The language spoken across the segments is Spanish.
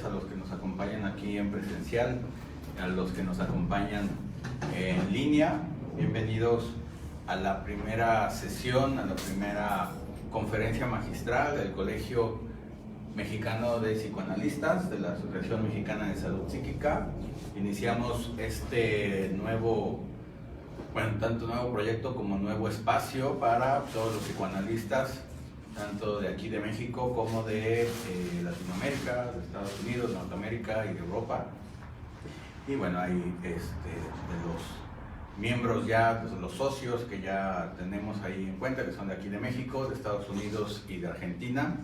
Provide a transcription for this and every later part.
a los que nos acompañan aquí en presencial, a los que nos acompañan en línea. Bienvenidos a la primera sesión, a la primera conferencia magistral del Colegio Mexicano de Psicoanalistas, de la Asociación Mexicana de Salud Psíquica. Iniciamos este nuevo, tanto nuevo proyecto como nuevo espacio para todos los psicoanalistas, tanto de aquí de México como de Latinoamérica, de Estados Unidos, Norteamérica y de Europa. Y bueno, hay de los miembros ya, de los socios que ya tenemos ahí en cuenta, que son de aquí de México, de Estados Unidos y de Argentina.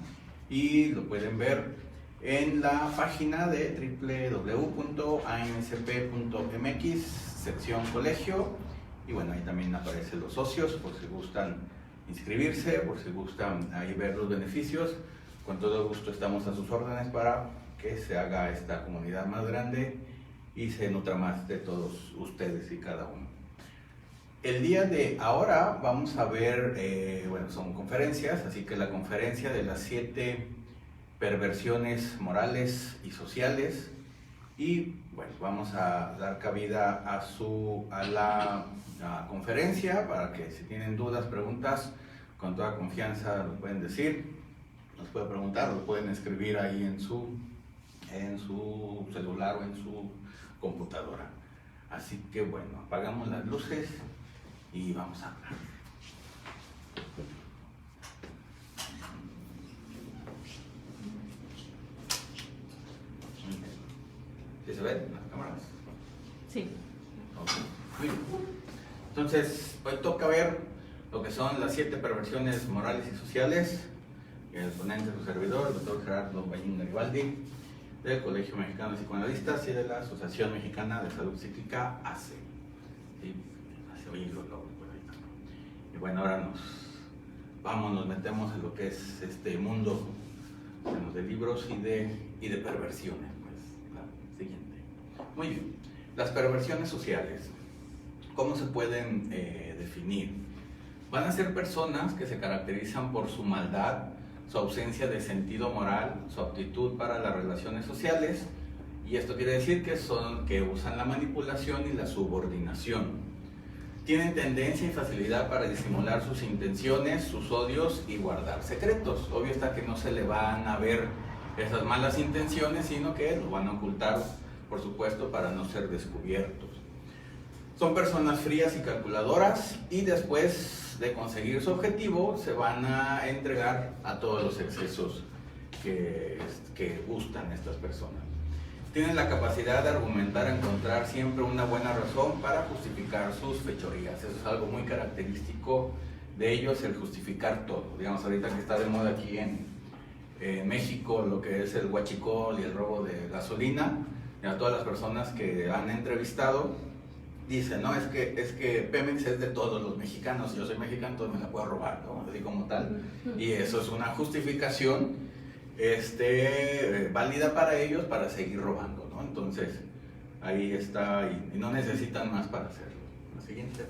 Y lo pueden ver en la página de www.amsp.mx, sección colegio. Y bueno, ahí también aparecen los socios, por si gustan inscribirse, por si gustan ahí ver los beneficios. Con todo gusto estamos a sus órdenes para que se haga esta comunidad más grande y se nutra más de todos ustedes y cada uno. El día de ahora vamos a ver, son conferencias, así que la conferencia de las 7 perversiones morales y sociales. Y bueno, vamos a dar cabida a la conferencia para que si tienen dudas, preguntas, con toda confianza lo pueden decir, nos pueden preguntar, lo pueden escribir ahí en su celular o en su computadora. Así que bueno, apagamos las luces y vamos a hablar. ¿Sí se ven las cámaras? Sí. Okay. Muy bien. Entonces, hoy toca ver lo que son las 7 perversiones morales y sociales. El ponente, su servidor, el doctor Gerardo Ballín Garibaldi, del Colegio Mexicano de Psicoanalistas y de la Asociación Mexicana de Salud Psíquica, ACE. ¿Sí? Hace oír los logos por ahí. Y bueno, ahora nos metemos en lo que es este mundo de libros y de perversiones. Pues, la siguiente. Muy bien. Las perversiones sociales, ¿cómo se pueden definir? Van a ser personas que se caracterizan por su maldad, su ausencia de sentido moral, su aptitud para las relaciones sociales, y esto quiere decir que usan la manipulación y la subordinación. Tienen tendencia y facilidad para disimular sus intenciones, sus odios y guardar secretos. Obvio está que no se le van a ver esas malas intenciones, sino que lo van a ocultar, por supuesto, para no ser descubiertos. Son personas frías y calculadoras, y después de conseguir su objetivo se van a entregar a todos los excesos que gustan estas personas. Tienen la capacidad de argumentar, encontrar siempre una buena razón para justificar sus fechorías. Eso es algo muy característico de ellos, el justificar todo. Digamos, ahorita que está de moda aquí en México lo que es el huachicol y el robo de gasolina, a todas las personas que han entrevistado dicen, no, es que Pemex es de todos los mexicanos, yo soy mexicano, entonces me la puedo robar, ¿no? Así como tal. Y eso es una justificación válida para ellos para seguir robando, ¿no? Entonces, ahí está, y no necesitan más para hacerlo. La siguiente.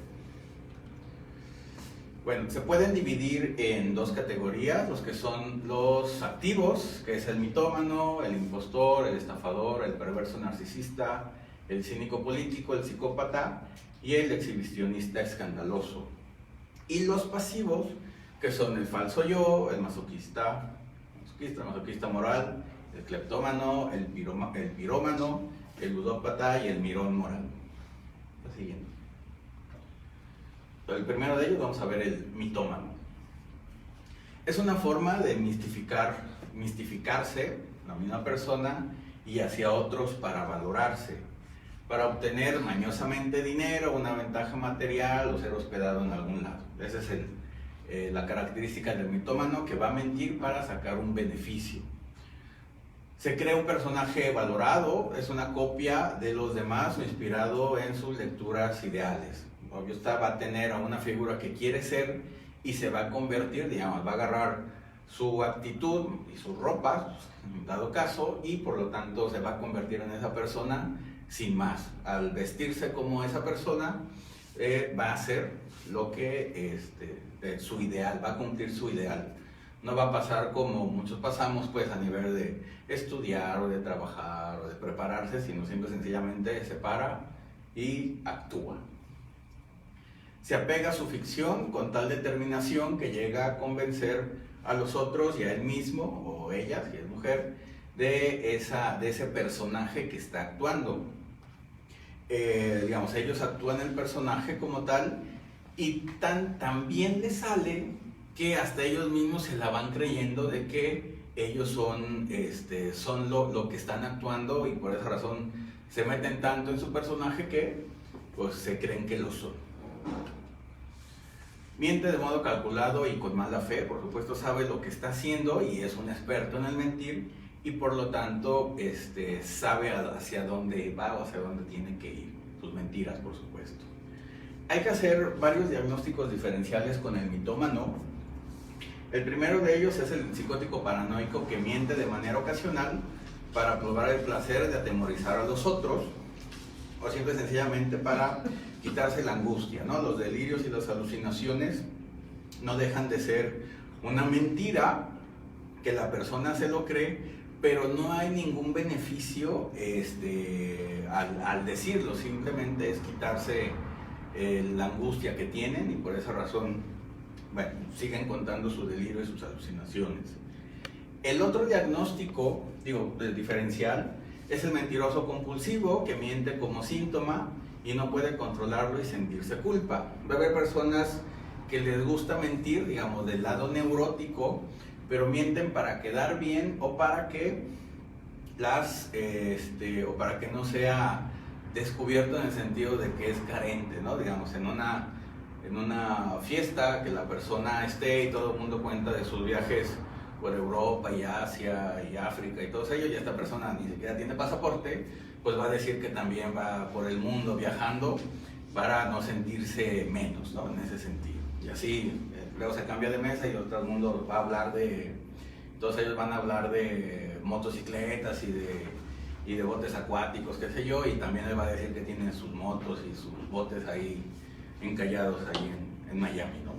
Bueno, se pueden dividir en 2 categorías, los que son los activos, que es el mitómano, el impostor, el estafador, el perverso narcisista, el cínico político, el psicópata y el exhibicionista escandaloso. Y los pasivos, que son el falso yo, el masoquista moral, el cleptómano, el pirómano, el ludópata y el mirón moral. La siguiente. El primero de ellos vamos a ver el mitómano. Es una forma de mistificarse la misma persona y hacia otros para valorarse, para obtener mañosamente dinero, una ventaja material o ser hospedado en algún lado. Esa es la característica del mitómano, que va a mentir para sacar un beneficio. Se crea un personaje valorado, es una copia de los demás o inspirado en sus lecturas ideales. Obvio está, va a tener a una figura que quiere ser y se va a convertir, digamos, va a agarrar su actitud y sus ropas, en dado caso, y por lo tanto se va a convertir en esa persona sin más. Al vestirse como esa persona, va a hacer lo que su ideal, va a cumplir su ideal. no va a pasar como muchos pasamos, pues a nivel de estudiar o de trabajar o de prepararse, sino simple y sencillamente se para y actúa. Se apega a su ficción con tal determinación que llega a convencer a los otros y a él mismo, o ella, si es mujer, de ese personaje que está actuando. Digamos, ellos actúan el personaje como tal y tan bien les sale que hasta ellos mismos se la van creyendo de que ellos son lo que están actuando, y por esa razón se meten tanto en su personaje que pues se creen que lo son. Miente de modo calculado y con mala fe, por supuesto sabe lo que está haciendo y es un experto en el mentir, y por lo tanto sabe hacia dónde va o hacia dónde tiene que ir. Sus mentiras, por supuesto. Hay que hacer varios diagnósticos diferenciales con el mitómano. El primero de ellos es el psicótico paranoico, que miente de manera ocasional para probar el placer de atemorizar a los otros, o simple y sencillamente para quitarse la angustia, ¿no? Los delirios y las alucinaciones no dejan de ser una mentira que la persona se lo cree, pero no hay ningún beneficio al decirlo, simplemente es quitarse la angustia que tienen, y por esa razón, bueno, siguen contando su delirio y sus alucinaciones. El otro diagnóstico, diferencial, es el mentiroso compulsivo, que miente como síntoma y no puede controlarlo y sentirse culpa. Va a haber personas que les gusta mentir, digamos, del lado neurótico, pero mienten para quedar bien o para que o para que no sea descubierto en el sentido de que es carente, ¿no? Digamos, en una fiesta que la persona esté y todo el mundo cuenta de sus viajes por Europa y Asia y África y todos ellos, y esta persona ni siquiera tiene pasaporte, pues va a decir que también va por el mundo viajando para no sentirse menos, ¿no? En ese sentido. Y así luego se cambia de mesa y todo el mundo va a hablar todos ellos van a hablar de motocicletas y de botes acuáticos, qué sé yo, y también él va a decir que tienen sus motos y sus botes ahí encallados ahí en Miami, ¿no?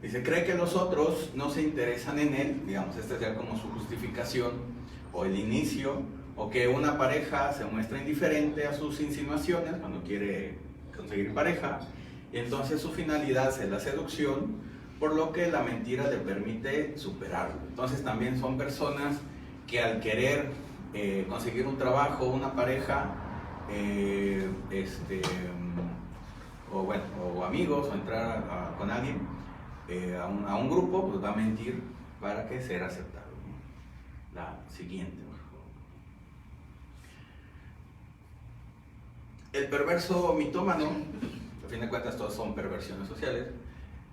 Dice, cree que los otros no se interesan en él, digamos, esta es ya como su justificación o el inicio, o que una pareja se muestra indiferente a sus insinuaciones cuando quiere conseguir pareja, y entonces su finalidad es la seducción, por lo que la mentira le permite superarlo. Entonces también son personas que al querer conseguir un trabajo, una pareja, o amigos, o entrar con alguien, a un grupo, pues va a mentir para que sea aceptado. La siguiente, por favor. El perverso mitómano, a fin de cuentas todos son perversiones sociales,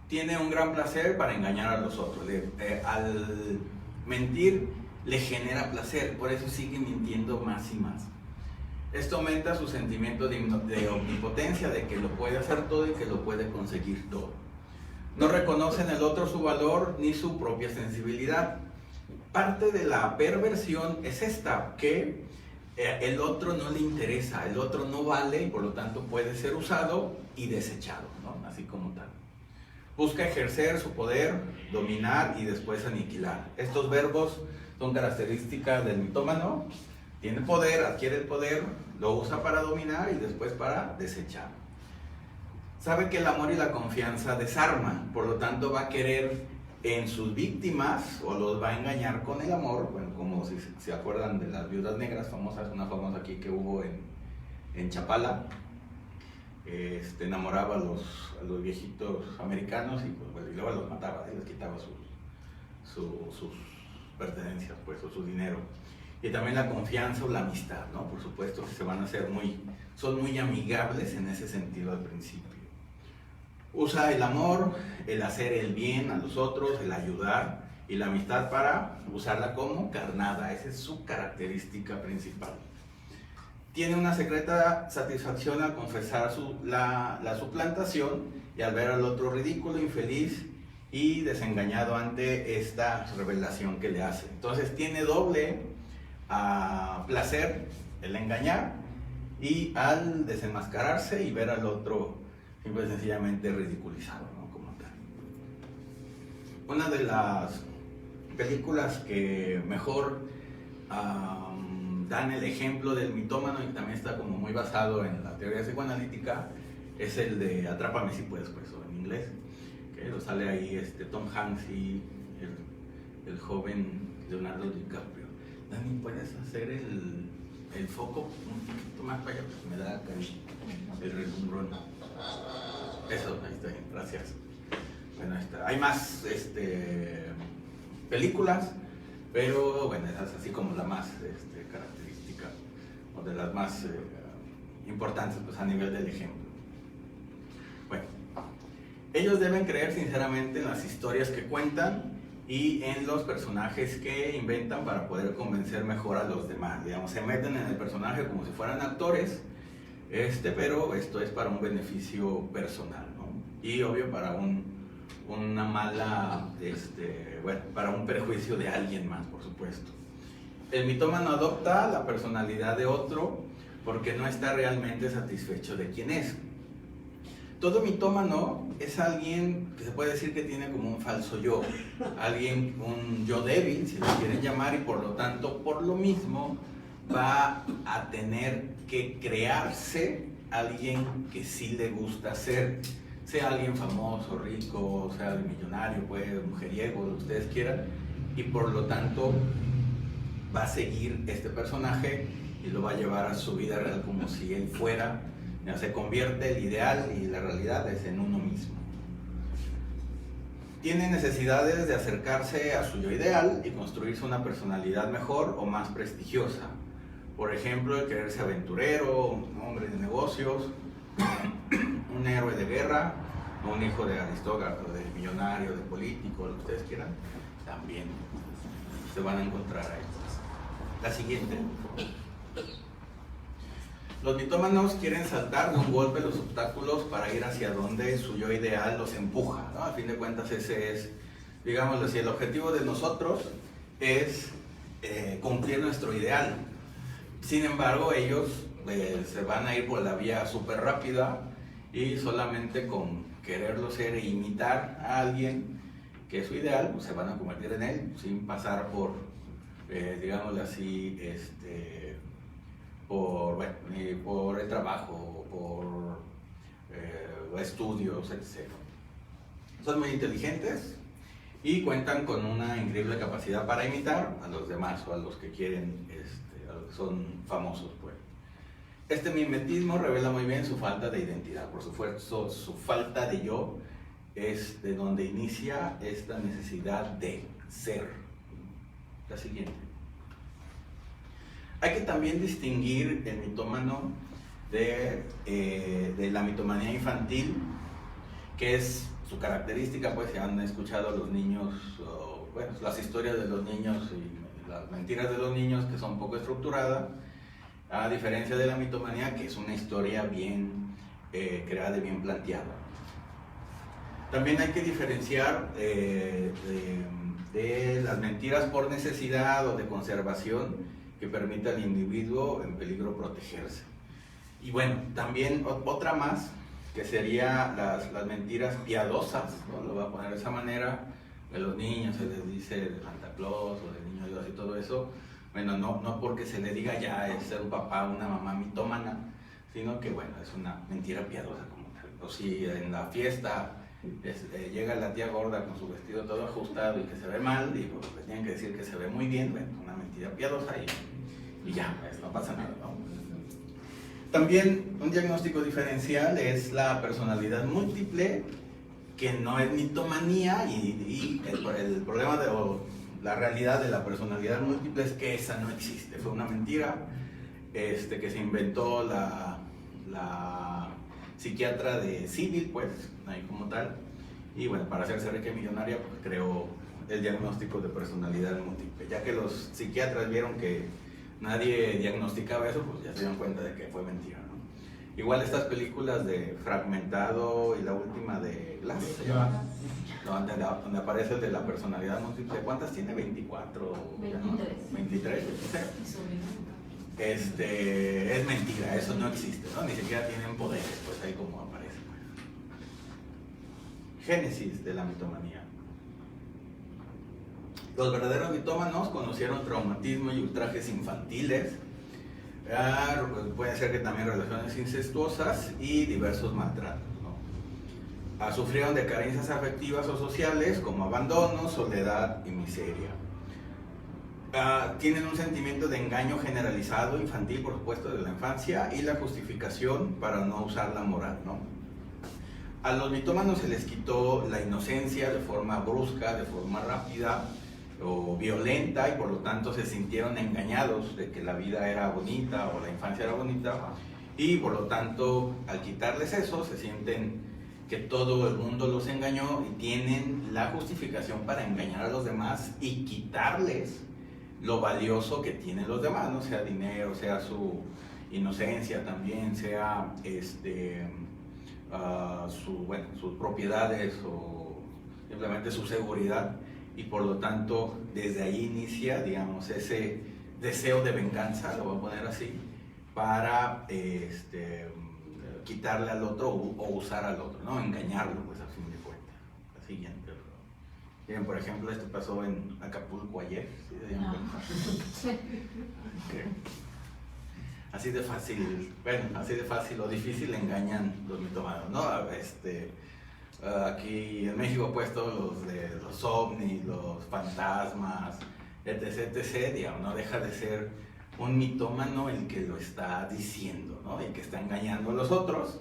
tiene un gran placer para engañar a los otros. Al mentir le genera placer, por eso sigue mintiendo más y más. Esto aumenta su sentimiento de omnipotencia, de que lo puede hacer todo y que lo puede conseguir todo. No reconoce en el otro su valor ni su propia sensibilidad. Parte de la perversión es esta, que el otro no le interesa, el otro no vale y por lo tanto puede ser usado y desechado, ¿no? Así como tal. Busca ejercer su poder, dominar y después aniquilar. Estos verbos son características del mitómano. Tiene poder, adquiere el poder, lo usa para dominar y después para desechar. Sabe que el amor y la confianza desarman, por lo tanto va a querer en sus víctimas, o los va a engañar con el amor, bueno, como si se acuerdan de las viudas negras famosas, una famosa aquí que hubo en Chapala. Enamoraba a los viejitos americanos y, pues, bueno, y luego los mataba y les quitaba sus pertenencias, pues, o su dinero. Y también la confianza o la amistad, ¿no? Por supuesto que son muy amigables en ese sentido al principio. Usa el amor, el hacer el bien a los otros, el ayudar y la amistad para usarla como carnada. Esa es su característica principal. Tiene una secreta satisfacción al confesar la suplantación y al ver al otro ridículo, infeliz y desengañado ante esta revelación que le hace. Entonces tiene doble placer el engañar y al desenmascararse y ver al otro simple y sencillamente ridiculizado, ¿no? Como tal. una de las películas que mejor dan el ejemplo del mitómano y también está como muy basado en la teoría psicoanalítica es el de Atrápame si puedes, pues, o en inglés, que lo sale ahí Tom Hanks y el joven Leonardo DiCaprio. Dani, ¿puedes hacer el foco un poquito más para allá? Pues me da acá el relumbrón. Eso, ahí está bien, gracias. Bueno, ahí está. Hay más películas, pero bueno, esa es así como la más característica o de las más importantes, pues, a nivel del ejemplo. Bueno, ellos deben creer sinceramente en las historias que cuentan y en los personajes que inventan para poder convencer mejor a los demás. Digamos, se meten en el personaje como si fueran actores, pero esto es para un beneficio personal, ¿no? Y obvio para una mala, bueno, para un perjuicio de alguien más, por supuesto. El mitómano adopta la personalidad de otro porque no está realmente satisfecho de quién es. Todo mitómano es alguien que se puede decir que tiene como un falso yo, un yo débil, si lo quieren llamar, y por lo tanto, por lo mismo, va a tener que crearse alguien que sí le gusta ser, sea alguien famoso, rico, sea alguien millonario, pues, mujeriego, lo que ustedes quieran, y por lo tanto va a seguir este personaje y lo va a llevar a su vida real como si él fuera. Se convierte el ideal y la realidad es en uno mismo. Tiene necesidades de acercarse a su yo ideal y construirse una personalidad mejor o más prestigiosa. Por ejemplo, el quererse aventurero, un hombre de negocios, un héroe de guerra, un hijo de aristócrata, de millonario, de político, lo que ustedes quieran, también se van a encontrar ahí. La siguiente. Los mitómanos quieren saltar de un golpe los obstáculos para ir hacia donde su yo ideal los empuja, ¿no? A fin de cuentas ese es, digámoslo así, el objetivo de nosotros es cumplir nuestro ideal. Sin embargo, ellos se van a ir por la vía súper rápida y solamente con quererlo ser e imitar a alguien que es su ideal, pues se van a convertir en él sin pasar por, digámoslo así, por el trabajo, por estudios, etc. Son muy inteligentes y cuentan con una increíble capacidad para imitar a los demás o a los que quieren, a los que son famosos, pues. Este mimetismo revela muy bien su falta de identidad, por supuesto, su falta de yo es de donde inicia esta necesidad de ser. La siguiente. Hay que también distinguir el mitómano de la mitomanía infantil, que es su característica, pues si han escuchado a los niños, bueno, las historias de los niños y las mentiras de los niños, que son poco estructuradas, a diferencia de la mitomanía, que es una historia bien creada y bien planteada. También hay que diferenciar de las mentiras por necesidad o de conservación que permite al individuo en peligro protegerse. Y bueno, también otra más, que sería las mentiras piadosas, ¿no? Lo voy a poner de esa manera, de los niños se les dice de Santa Claus o de Niño Dios y todo eso. Bueno, no porque se le diga ya es ser un papá o una mamá mitómana, sino que bueno, es una mentira piadosa como tal. O si en la fiesta llega la tía gorda con su vestido todo ajustado y que se ve mal, y pues le tienen que decir que se ve muy bien, bueno, una mentira piadosa y ya, pues no pasa nada, ¿no? También un diagnóstico diferencial es la personalidad múltiple, que no es mitomanía, y el problema la realidad de la personalidad múltiple es que esa no existe, fue una mentira que se inventó la psiquiatra de Civil, pues, ahí como tal, y bueno, para hacerse rica y millonaria, pues creó el diagnóstico de personalidad múltiple, ya que los psiquiatras vieron que nadie diagnosticaba eso, pues ya se dieron cuenta de que fue mentira, ¿no? Igual estas películas de Fragmentado y la última de Glass, donde aparece el de la personalidad múltiple, ¿cuántas tiene? 24, 23, es mentira, eso no existe, ¿no? Ni siquiera tienen poderes, pues ahí como aparece. Génesis de la mitomanía. Los verdaderos mitómanos conocieron traumatismo y ultrajes infantiles, puede ser que también relaciones incestuosas y diversos maltratos, ¿no? Sufrieron de carencias afectivas o sociales como abandono, soledad y miseria. Tienen un sentimiento de engaño generalizado, infantil por supuesto, de la infancia, y la justificación para no usar la moral, ¿no? A los mitómanos se les quitó la inocencia de forma brusca, de forma rápida o violenta, y por lo tanto se sintieron engañados de que la vida era bonita o la infancia era bonita, y por lo tanto al quitarles eso se sienten que todo el mundo los engañó y tienen la justificación para engañar a los demás y quitarles lo valioso que tienen los demás, ¿no? Sea dinero, sea su inocencia también, sea sus propiedades o simplemente su seguridad, y por lo tanto desde ahí inicia, digamos, ese deseo de venganza, lo voy a poner así, para quitarle al otro o usar al otro, ¿no? Engañarlo, pues a fin de cuentas. La siguiente. Miren, por ejemplo, esto pasó en Acapulco ayer, ¿sí se dieron cuenta? Okay. Así de fácil, bueno, así de fácil o difícil engañan los mitómanos, ¿no? Aquí en México, pues, todos los ovnis, los fantasmas, etc., digamos, no deja de ser un mitómano el que lo está diciendo, ¿no? El que está engañando a los otros,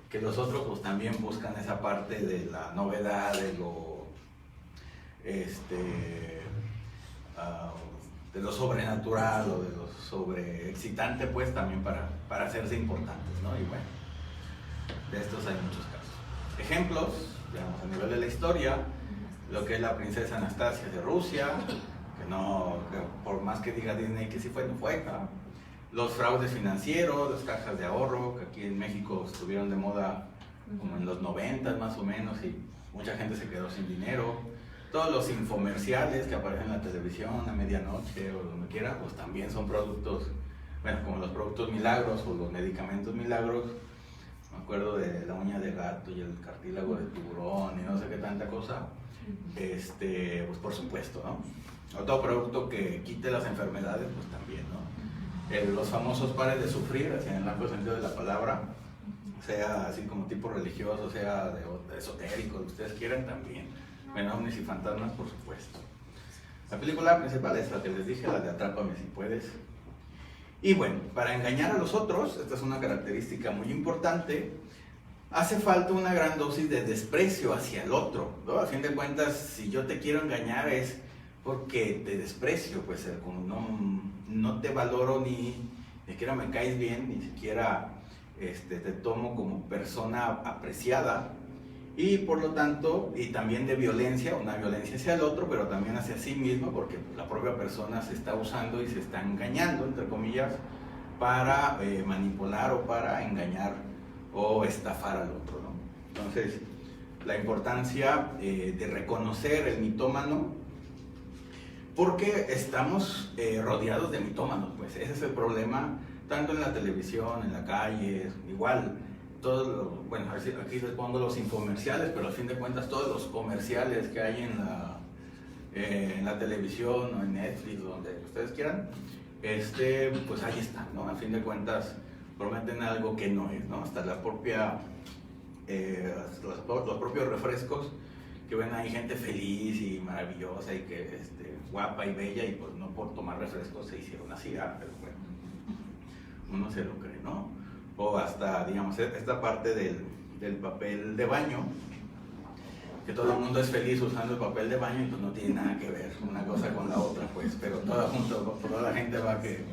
que los otros pues también buscan esa parte de la novedad, de lo de lo sobrenatural o de lo sobreexcitante, pues también para hacerse importantes, ¿no? Y bueno, de estos hay muchos casos. Ejemplos, digamos, a nivel de la historia, lo que es la princesa Anastasia de Rusia, que por más que diga Disney que sí fue, no fue, ¿no? Los fraudes financieros, las cajas de ahorro, que aquí en México estuvieron de moda como en los 90 más o menos, y mucha gente se quedó sin dinero. Todos los infomerciales que aparecen en la televisión a medianoche o donde quiera, pues también son productos, bueno, como los productos milagros o los medicamentos milagros. Me acuerdo de la uña de gato y el cartílago de tiburón y no sé qué tanta cosa. Pues por supuesto, ¿no? O todo producto que quite las enfermedades, pues también, ¿no? Los famosos pares de sufrir, así en el amplio sentido de la palabra, sea así como tipo religioso, sea de esotérico, lo que ustedes quieran, también. Bueno, ovnis y fantasmas, por supuesto. La película principal es la que les dije, la de Atrápame si puedes. Y bueno, para engañar a los otros, esta es una característica muy importante, hace falta una gran dosis de desprecio hacia el otro, ¿no? A fin de cuentas, si yo te quiero engañar es porque te desprecio, pues como no te valoro ni siquiera me caes bien, ni siquiera te tomo como persona apreciada. Y por lo tanto, y también de violencia, una violencia hacia el otro, pero también hacia sí mismo, porque la propia persona se está usando y se está engañando, entre comillas, para manipular o para engañar o estafar al otro, ¿no? Entonces, la importancia de reconocer el mitómano, porque estamos rodeados de mitómanos, pues ese es el problema, tanto en la televisión, en la calle, igual. Bueno, aquí les pongo los infomerciales, pero al fin de cuentas todos los comerciales que hay en la televisión o en Netflix, donde ustedes quieran, pues ahí están, ¿no? Al fin de cuentas prometen algo que no es, ¿no? Hasta la propia, los propios refrescos, que ven ahí gente feliz y maravillosa y que guapa y bella, y pues no por tomar refrescos se hicieron así, pero bueno, uno se lo cree, ¿no? O hasta, digamos, esta parte del papel de baño, que todo el mundo es feliz usando el papel de baño y pues no tiene nada que ver una cosa con la otra, pues, pero toda la gente va que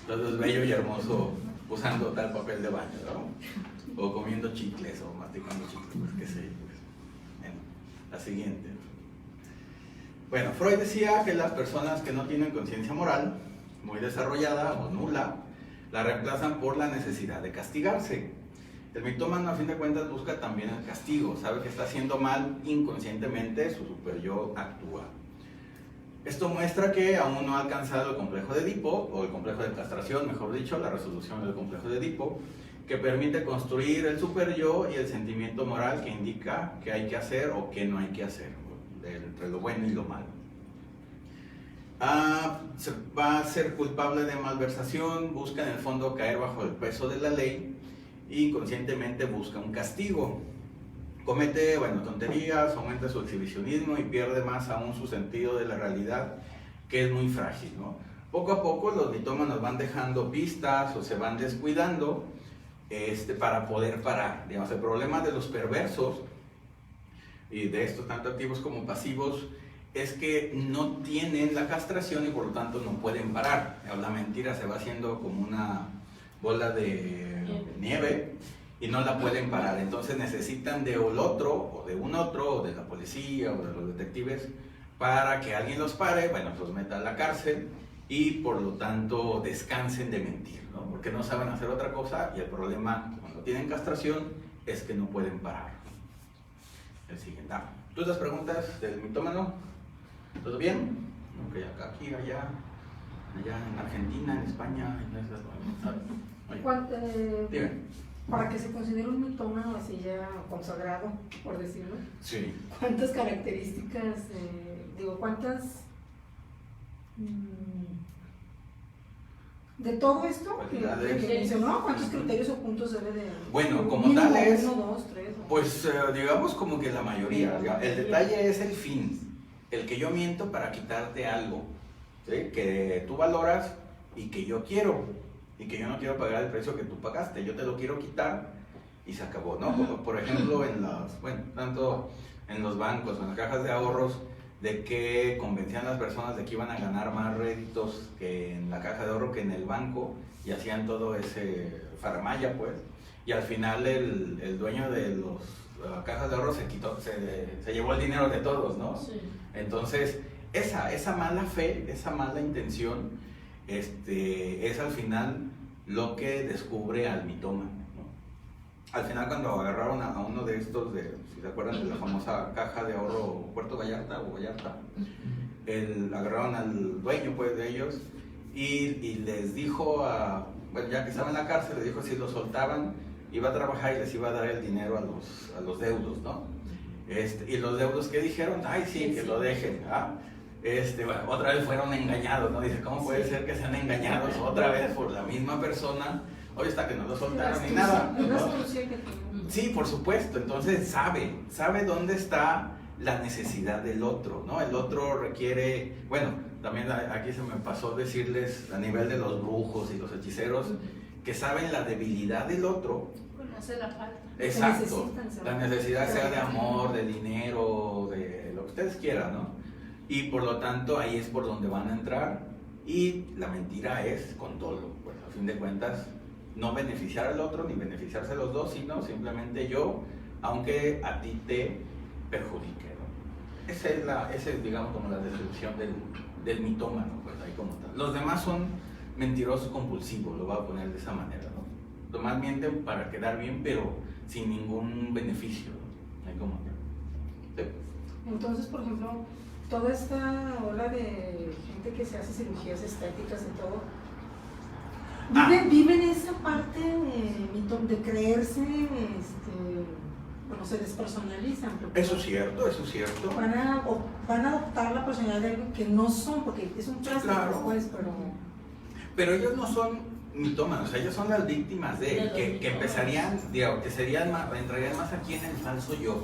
todo es bello y hermoso usando tal papel de baño, ¿no? O comiendo chicles o masticando chicles, pues qué sé yo, pues. Bueno, la siguiente. Bueno, Freud decía que las personas que no tienen conciencia moral muy desarrollada o nula, la reemplazan por la necesidad de castigarse. El mitómano, a fin de cuentas, busca también el castigo, sabe que está haciendo mal, inconscientemente su superyo actúa. Esto muestra que aún no ha alcanzado el complejo de Edipo, o el complejo de castración, mejor dicho, la resolución del complejo de Edipo, que permite construir el superyo y el sentimiento moral que indica qué hay que hacer o qué no hay que hacer, entre lo bueno y lo malo. Se va a ser culpable de malversación, busca en el fondo caer bajo el peso de la ley y inconscientemente busca un castigo. Comete, tonterías, aumenta su exhibicionismo y pierde más aún su sentido de la realidad, que es muy frágil, ¿no? Poco a poco los mitómanos van dejando pistas o se van descuidando para poder parar. Digamos, el problema de los perversos y de estos tanto activos como pasivos es que no tienen la castración y por lo tanto no pueden parar. La mentira se va haciendo como una bola de nieve y no la pueden parar. Entonces necesitan de un otro, o de la policía, o de los detectives, para que alguien los pare, los meta a la cárcel y por lo tanto descansen de mentir, ¿no? Porque no saben hacer otra cosa y el problema cuando tienen castración es que no pueden parar. El siguiente. ¿Tú las preguntas del mitómano? ¿Todo bien? Ok, acá, aquí, allá en Argentina, en España, en esas. Dime. Para que se considere un mitómano así ya consagrado, por decirlo. Sí. ¿Cuántas características, cuántas de todo esto que mencionó, cuántos criterios o puntos debe de? Bueno, como tal es, 1, 2, 3. Pues digamos como que la mayoría. El detalle es el fin. El que yo miento para quitarte algo, ¿sí? Que tú valoras y que yo quiero, y que yo no quiero pagar el precio que tú pagaste, yo te lo quiero quitar y se acabó, ¿no? Como por ejemplo tanto en los bancos o en las cajas de ahorros, de que convencían a las personas de que iban a ganar más réditos que en la caja de ahorro que en el banco y hacían todo ese faramalla, pues, y al final el dueño de las cajas de ahorro se llevó el dinero de todos, ¿no? Sí. Entonces, esa mala fe, esa mala intención, es al final lo que descubre al mitómano, ¿no? Al final cuando agarraron a uno de estos, si se acuerdan de la famosa caja de ahorro Puerto Vallarta o Vallarta, agarraron al dueño pues de ellos y les dijo, ya que estaba en la cárcel, les dijo si lo soltaban, iba a trabajar y les iba a dar el dinero a los deudos, ¿no? Y los deudos que dijeron, ay sí, que lo dejen, ¿ah? Otra vez fueron engañados, ¿no? Dice, ¿cómo puede ser que sean engañados otra vez por la misma persona? Hoy está que no lo soltaron ni nada, ¿no? Sí, por supuesto. Entonces sabe dónde está la necesidad del otro, ¿no? El otro requiere, también aquí se me pasó decirles a nivel de los brujos y los hechiceros, que saben la debilidad del otro. Conoce la falta. Exacto. La necesidad sea de amor, de dinero, de lo que ustedes quieran, ¿no? Y por lo tanto ahí es por donde van a entrar y la mentira es con dolo, pues a fin de cuentas no beneficiar al otro ni beneficiarse los dos, sino simplemente yo, aunque a ti te perjudique, ¿no? Esa es digamos como la descripción del mitómano, pues ahí como tal. Los demás son mentirosos compulsivos, lo voy a poner de esa manera, ¿no? Los demás mienten para quedar bien, pero sin ningún beneficio, ¿no? Ahí como tal. Sí. Entonces, por ejemplo, toda esta ola de gente que se hace cirugías estéticas y todo, viven esa parte de creerse, se despersonalizan. Eso es cierto. Van a adoptar la personalidad de algo que no son, porque es un plástico, claro. Pues, pero ellos no son mitómanos, ellos son las víctimas que empezarían, entrarían más aquí en el falso yo.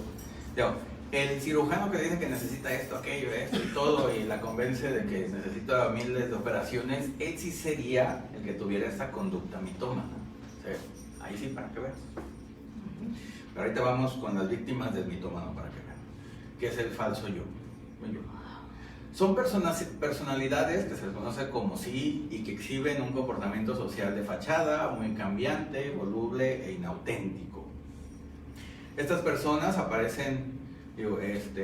El cirujano que dice que necesita esto, aquello, esto y todo, y la convence de que necesita miles de operaciones, él sí sería el que tuviera esta conducta mitómana. ¿Sí? Ahí sí, para que veas. Pero ahorita vamos con las víctimas del mitómano para que vean, que es el falso yo. Son personalidades que se les conoce como sí y que exhiben un comportamiento social de fachada, muy cambiante, voluble e inauténtico. Estas personas aparecen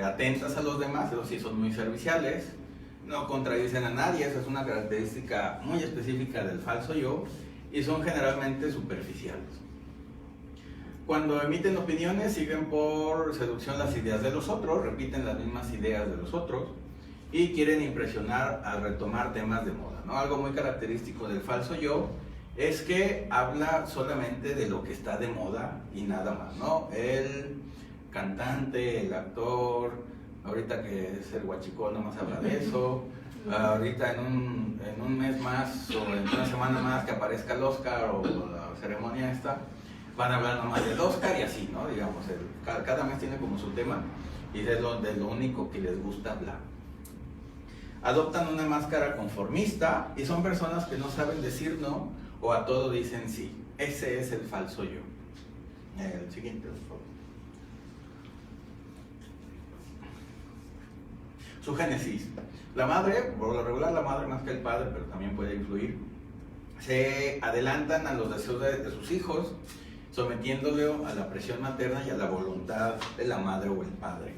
atentas a los demás, eso sí, son muy serviciales, no contradicen a nadie, esa es una característica muy específica del falso yo, y son generalmente superficiales. Cuando emiten opiniones, siguen por seducción las ideas de los otros, repiten las mismas ideas de los otros, y quieren impresionar al retomar temas de moda, ¿no? Algo muy característico del falso yo es que habla solamente de lo que está de moda y nada más, ¿no? El cantante, el actor, ahorita que es el huachicol, nomás habla de eso, ahorita en un mes más o en una semana más que aparezca el Oscar o la ceremonia esta, van a hablar nomás del Oscar y así, ¿no? Digamos, cada mes tiene como su tema y es de lo único que les gusta hablar. Adoptan una máscara conformista y son personas que no saben decir no o a todo dicen sí. Ese es el falso yo. El siguiente, por favor. Su génesis. La madre, por lo regular la madre más que el padre, pero también puede influir, se adelantan a los deseos de sus hijos, sometiéndole a la presión materna y a la voluntad de la madre o el padre.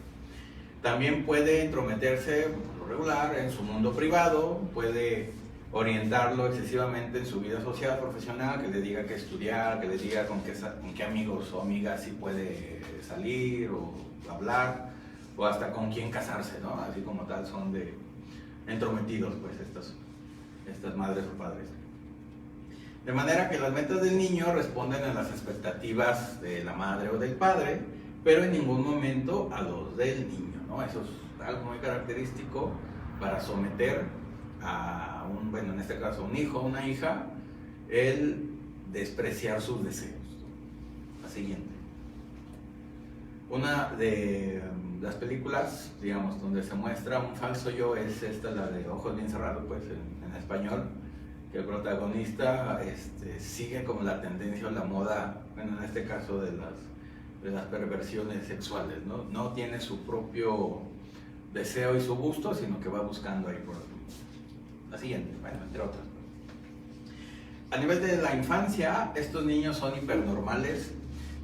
También puede entrometerse, por lo regular, en su mundo privado, puede orientarlo excesivamente en su vida social, profesional, que le diga qué estudiar, que le diga con qué amigos o amigas sí puede salir o hablar, o hasta con quién casarse, ¿no? Así como tal son de entrometidos, pues, estas madres o padres. De manera que las metas del niño responden a las expectativas de la madre o del padre, pero en ningún momento a los del niño, ¿no? Eso es algo muy característico para someter a en este caso un hijo o una hija, el despreciar sus deseos. La siguiente. Una de las películas, digamos, donde se muestra un falso yo es esta, la de Ojos bien cerrados, pues en español, que el protagonista sigue como la tendencia o la moda, bueno, en este caso de las perversiones sexuales, ¿no? No tiene su propio deseo y su gusto, sino que va buscando ahí por la siguiente, bueno, entre otras. A nivel de la infancia, estos niños son hipernormales,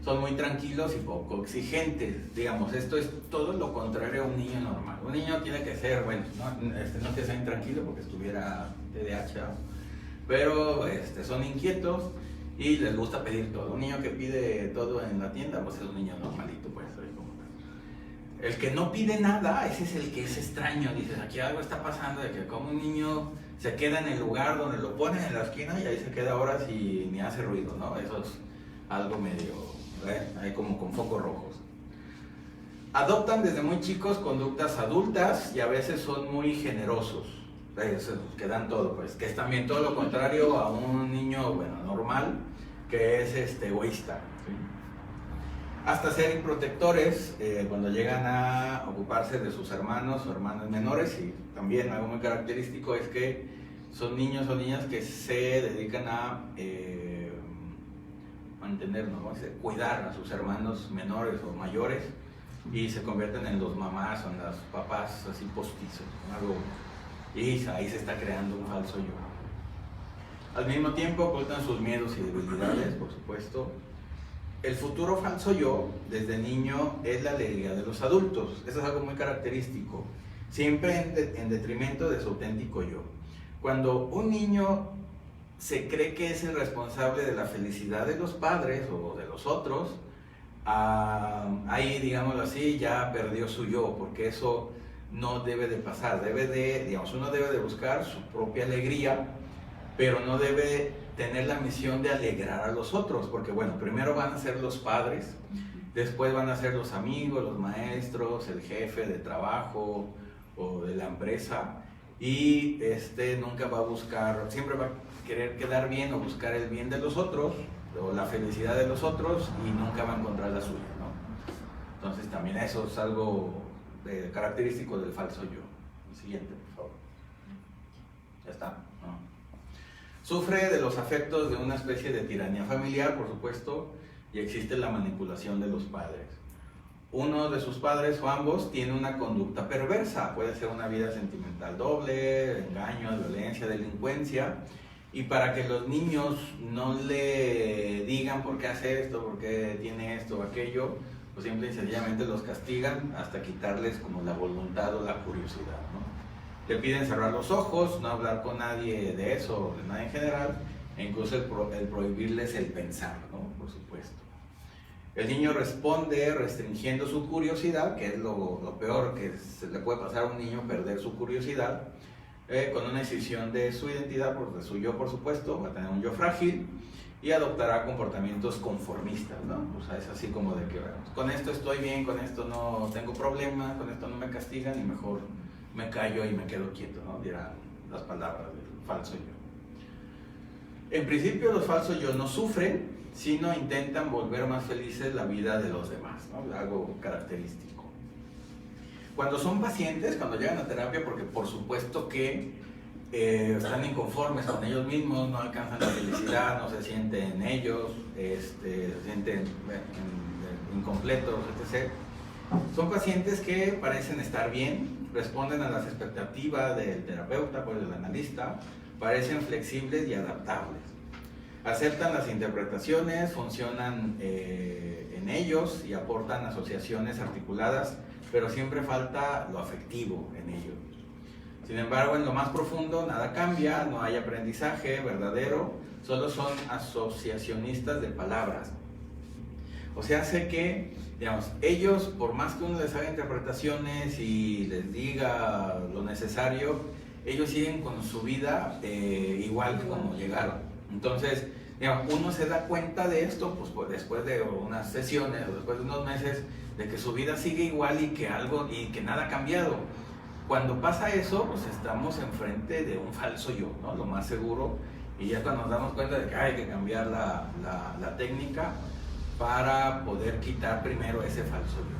son muy tranquilos y poco exigentes, digamos, esto es todo lo contrario a un niño normal. Un niño tiene que ser, bueno, no que sea intranquilo porque estuviera TDAH, pero son inquietos y les gusta pedir todo. Un niño que pide todo en la tienda, pues es un niño normalito, pues. El que no pide nada, ese es el que es extraño. Dices, aquí algo está pasando, de que como un niño se queda en el lugar donde lo ponen en la esquina y ahí se queda horas y ni hace ruido, ¿no? Eso es algo medio, ahí como con focos rojos. Adoptan desde muy chicos conductas adultas y a veces son muy generosos. Que dan todo, pues, que es también todo lo contrario a un niño, normal, que es egoísta, ¿sí? Hasta ser protectores cuando llegan a ocuparse de sus hermanos o hermanas menores, y también algo muy característico es que son niños o niñas que se dedican a mantener, ¿no? Cuidar a sus hermanos menores o mayores y se convierten en los mamás o en los papás así postizos, algo. Y ahí se está creando un falso yo. Al mismo tiempo ocultan sus miedos y debilidades, por supuesto. El futuro falso yo, desde niño, es la alegría de los adultos. Eso es algo muy característico. Siempre en detrimento de su auténtico yo. Cuando un niño se cree que es el responsable de la felicidad de los padres o de los otros, ahí, digámoslo así, ya perdió su yo, porque eso no debe de pasar. Uno debe de buscar su propia alegría, pero no debe tener la misión de alegrar a los otros, porque primero van a ser los padres, después van a ser los amigos, los maestros, el jefe de trabajo o de la empresa, y nunca va a buscar, siempre va a querer quedar bien o buscar el bien de los otros o la felicidad de los otros y nunca va a encontrar la suya, ¿no? Entonces también eso es algo característico del falso yo. El siguiente, por favor. ¿Ya está? ¿No? Sufre de los afectos de una especie de tiranía familiar, por supuesto, y existe la manipulación de los padres. Uno de sus padres o ambos tiene una conducta perversa, puede ser una vida sentimental doble, engaños, violencia, delincuencia, y para que los niños no le digan por qué hace esto, por qué tiene esto o aquello, pues simple y sencillamente los castigan hasta quitarles como la voluntad o la curiosidad, ¿no? Le piden cerrar los ojos, no hablar con nadie de eso, de nada en general, e incluso el prohibirles el pensar, ¿no? Por supuesto. El niño responde restringiendo su curiosidad, que es lo peor que se le puede pasar a un niño, perder su curiosidad, con una decisión de su identidad, de su yo, por supuesto, va a tener un yo frágil y adoptará comportamientos conformistas, ¿no? O sea, es así como de que, con esto estoy bien, con esto no tengo problemas, con esto no me castigan y mejor me callo y me quedo quieto, ¿no? Dirán las palabras del falso yo. En principio los falsos yo no sufren, sino intentan volver más felices la vida de los demás, ¿no? Algo característico. Cuando son pacientes, cuando llegan a terapia, porque por supuesto que están inconformes con ellos mismos, no alcanzan la felicidad, no se sienten ellos, se sienten incompletos, etc. Son pacientes que parecen estar bien, responden a las expectativas del terapeuta, pues del analista, parecen flexibles y adaptables. Aceptan las interpretaciones, funcionan en ellos y aportan asociaciones articuladas, pero siempre falta lo afectivo en ellos. Sin embargo, en lo más profundo nada cambia, no hay aprendizaje verdadero, solo son asociacionistas de palabras. O sea, hace que, digamos, ellos, por más que uno les haga interpretaciones y les diga lo necesario, ellos siguen con su vida igual que como llegaron. Entonces, digamos, uno se da cuenta de esto pues después de unas sesiones o después de unos meses, de que su vida sigue igual y que nada ha cambiado. Cuando pasa eso, pues estamos enfrente de un falso yo, ¿no? Lo más seguro, y ya cuando nos damos cuenta de que hay que cambiar la técnica para poder quitar primero ese falso yo.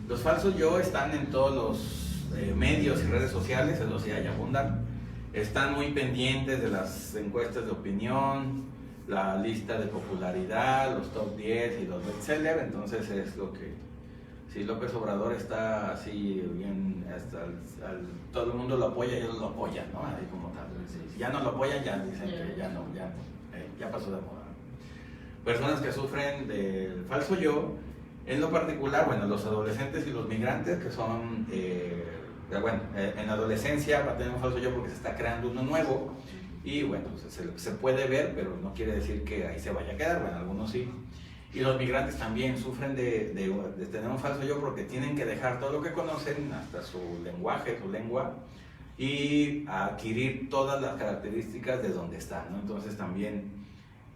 Los falsos yo están en todos los medios y redes sociales, eso sí, hay abundan. Están muy pendientes de las encuestas de opinión, la lista de popularidad, los top 10 y los bestseller. Entonces es lo que, si López Obrador está así bien, hasta todo el mundo lo apoya, ellos lo apoyan, ¿no? Ahí como tal. Si ya no lo apoyan, ya dicen que ya pasó de moda. Personas que sufren del falso yo, en lo particular, bueno, los adolescentes y los migrantes, que son... en la adolescencia va a tener un falso yo porque se está creando uno nuevo y bueno, se puede ver, pero no quiere decir que ahí se vaya a quedar, bueno, algunos sí. Y los migrantes también sufren de tener un falso yo porque tienen que dejar todo lo que conocen, hasta su lenguaje, su lengua, y adquirir todas las características de donde están, ¿no? Entonces también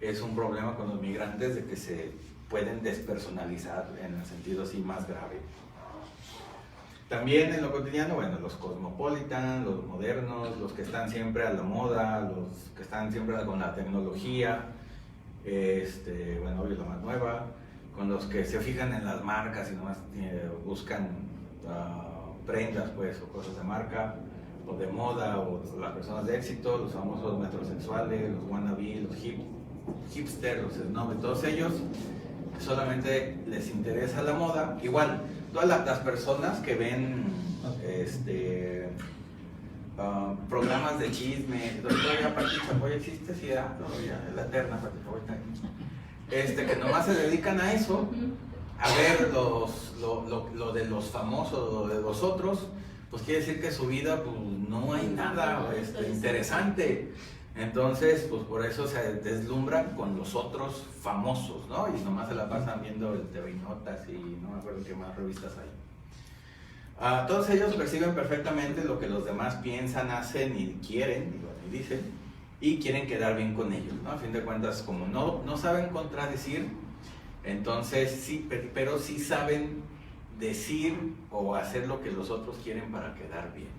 es un problema con los migrantes de que se pueden despersonalizar en el sentido así más grave. También en lo cotidiano, bueno, los cosmopolitan, los modernos, los que están siempre a la moda, los que están siempre con la tecnología, bueno, obvio la más nueva, con los que se fijan en las marcas y nomás buscan prendas, pues, o cosas de marca, o de moda, o las personas de éxito, los famosos metrosexuales, los wannabe, los hipsters, los snobs, todos ellos solamente les interesa la moda. Igual, todas las personas que ven programas de chisme, todavía Pati Chapoy existe, sí, todavía es la eterna Pati Chapoy, que nomás se dedican a eso, a ver lo de los famosos, lo de los otros, pues quiere decir que su vida pues, no hay nada interesante. Entonces, pues por eso se deslumbran con los otros famosos, ¿no? Y nomás se la pasan viendo el TV Notas y no me acuerdo qué más revistas hay. Todos ellos perciben perfectamente lo que los demás piensan, hacen y quieren, y dicen, y quieren quedar bien con ellos, ¿no? A fin de cuentas, como no saben contradecir, entonces sí, pero sí saben decir o hacer lo que los otros quieren para quedar bien.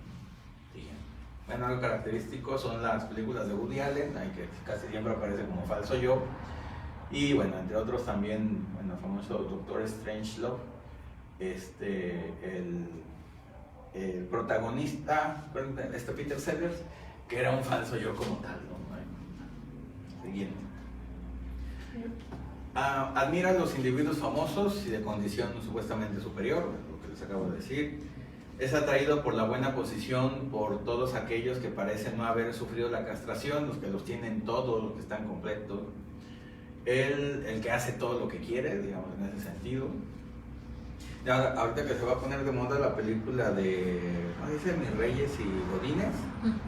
Bueno, algo característico son las películas de Woody Allen, ahí que casi siempre aparece como falso yo. Y bueno, entre otros también, bueno, el famoso Doctor Strangelove, el protagonista, Peter Sellers, que era un falso yo como tal, ¿no? Siguiente. Admira a los individuos famosos y de condición supuestamente superior, lo que les acabo de decir. Es atraído por la buena posición, por todos aquellos que parecen no haber sufrido la castración, los que los tienen todos, los que están completos. El que hace todo lo que quiere, digamos, en ese sentido. Ahorita que se va a poner de moda la película de, ¿no dice? Mis Reyes y Godines,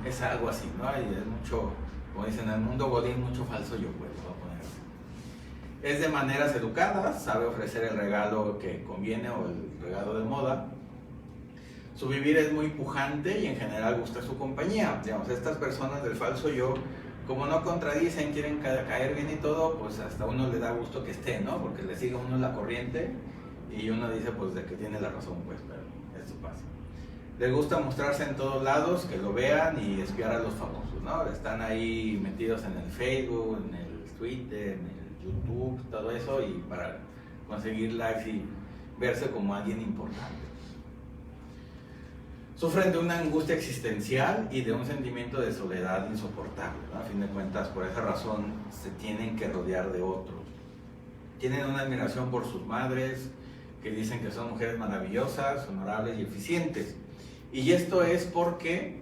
es algo así, ¿no? Y es mucho, como dicen, en el mundo Godín, mucho falso yo, pues, lo voy a poner así. Es de maneras educadas, sabe ofrecer el regalo que conviene o el regalo de moda. Su vivir es muy pujante y en general gusta su compañía. Digamos, estas personas del falso yo, como no contradicen, quieren caer bien y todo, pues hasta uno le da gusto que esté, ¿no? Porque le sigue a uno la corriente y uno dice, pues, de que tiene la razón, pues, pero eso pasa. Les gusta mostrarse en todos lados, que lo vean y espiar a los famosos, ¿no? Están ahí metidos en el Facebook, en el Twitter, en el YouTube, todo eso, y para conseguir likes y verse como alguien importante. Sufren de una angustia existencial y de un sentimiento de soledad insoportable, ¿no? A fin de cuentas, por esa razón se tienen que rodear de otros. Tienen una admiración por sus madres, que dicen que son mujeres maravillosas, honorables y eficientes. Y esto es porque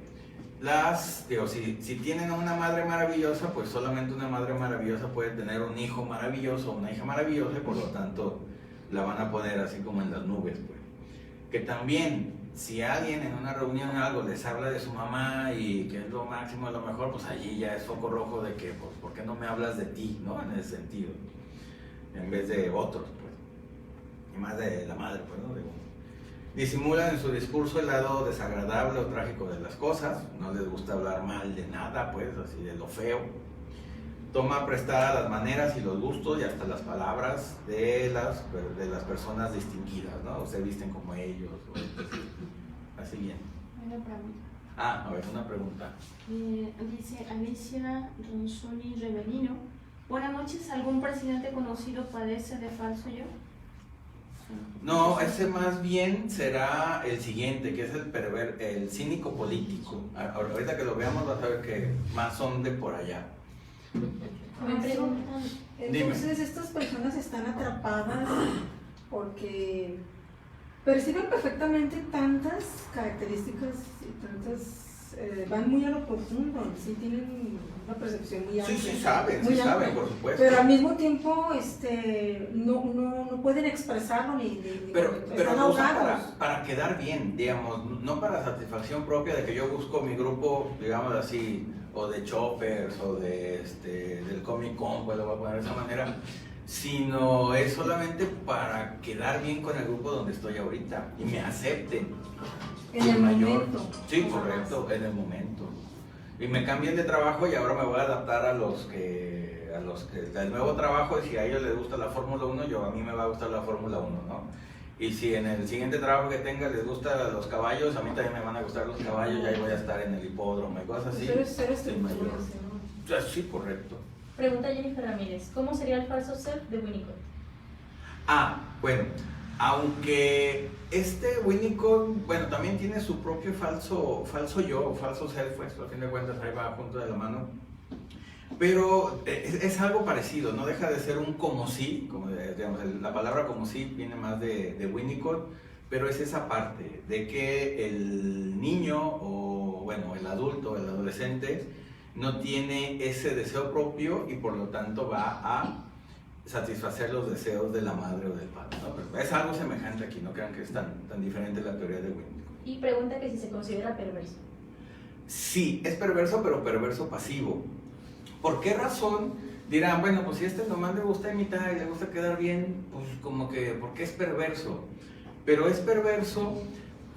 si tienen una madre maravillosa, pues solamente una madre maravillosa puede tener un hijo maravilloso o una hija maravillosa, y por lo tanto la van a poner así como en las nubes, pues. Que también, si alguien en una reunión o algo les habla de su mamá y que es lo máximo, a lo mejor, pues allí ya es foco rojo de que, pues, ¿por qué no me hablas de ti, no? En ese sentido, en vez de otros, pues. Y más de la madre, pues, ¿no? Disimulan en su discurso el lado desagradable o trágico de las cosas, no les gusta hablar mal de nada, pues, así de lo feo. Toma prestada las maneras y los gustos y hasta las palabras de las personas distinguidas, ¿no? Se visten como ellos, así bien. Una pregunta. A ver, una pregunta. Dice Alicia Ronsoni Rebelino. Buenas noches, ¿algún presidente conocido padece de falso yo? No, ese más bien será el siguiente, que es el cínico político. Ahorita que lo veamos vas a ver que más son de por allá. Me preguntan. Entonces estas personas están atrapadas porque perciben perfectamente tantas características y tantas, van muy a lo profundo, sí tienen una percepción muy amplia. Sí saben, por supuesto. Pero al mismo tiempo no pueden expresarlo ni pero están lo usan ahogados. para quedar bien, digamos, no para satisfacción propia de que yo busco mi grupo, digamos así, o de choppers, o del Comic Con, pues lo voy a poner de esa manera, sino es solamente para quedar bien con el grupo donde estoy ahorita y me acepten. En el momento. Sí, correcto, en el momento. Y me cambian de trabajo y ahora me voy a adaptar a los que del nuevo trabajo, y si a ellos les gusta la Fórmula 1, a mí me va a gustar la Fórmula 1, ¿no? Y si en el siguiente trabajo que tenga les gustan los caballos, a mí también me van a gustar los caballos, y ahí voy a estar en el hipódromo y cosas así. Sí, correcto. Pregunta Jennifer Ramírez, ¿cómo sería el falso self de Winnicott? Bueno, aunque Winnicott, también tiene su propio falso yo, falso self, pues, a fin de cuentas ahí va junto de la mano, pero es algo parecido, no deja de ser un como si, digamos, la palabra como si viene más de Winnicott, pero es esa parte de que el niño o el adulto, el adolescente, no tiene ese deseo propio y por lo tanto va a satisfacer los deseos de la madre o del padre, ¿no? Pero es algo semejante aquí, no crean que es tan diferente la teoría de Winnicott. Y pregunta que si se considera perverso. Sí, es perverso, pero perverso pasivo. ¿Por qué razón? Dirán, pues si nomás le gusta imitar y le gusta quedar bien, pues como que, ¿por qué es perverso? Pero es perverso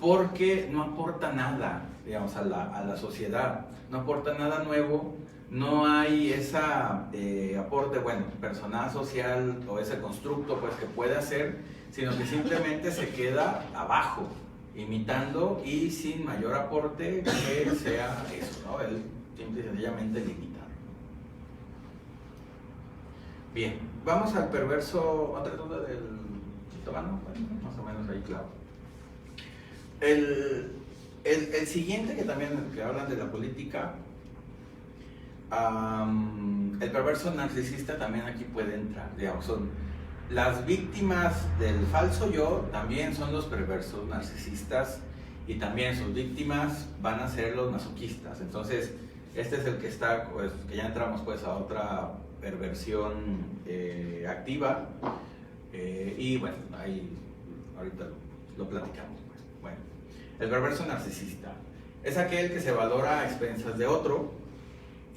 porque no aporta nada, digamos, a la sociedad, no aporta nada nuevo, no hay esa aporte, personal, social, o ese constructo, pues, que puede hacer, sino que simplemente se queda abajo, imitando y sin mayor aporte que sea eso, ¿no? Él simple y sencillamente limitar. Bien, vamos al perverso, otra duda del tomano, más o menos ahí claro. El siguiente, que también que hablan de la política, el perverso narcisista también aquí puede entrar, digamos, son las víctimas del falso yo, también son los perversos narcisistas, y también sus víctimas van a ser los masoquistas. Entonces este es el que está, pues, que ya entramos pues a otra perversión activa, y ahí ahorita lo platicamos, pues. El perverso narcisista es aquel que se valora a expensas de otro.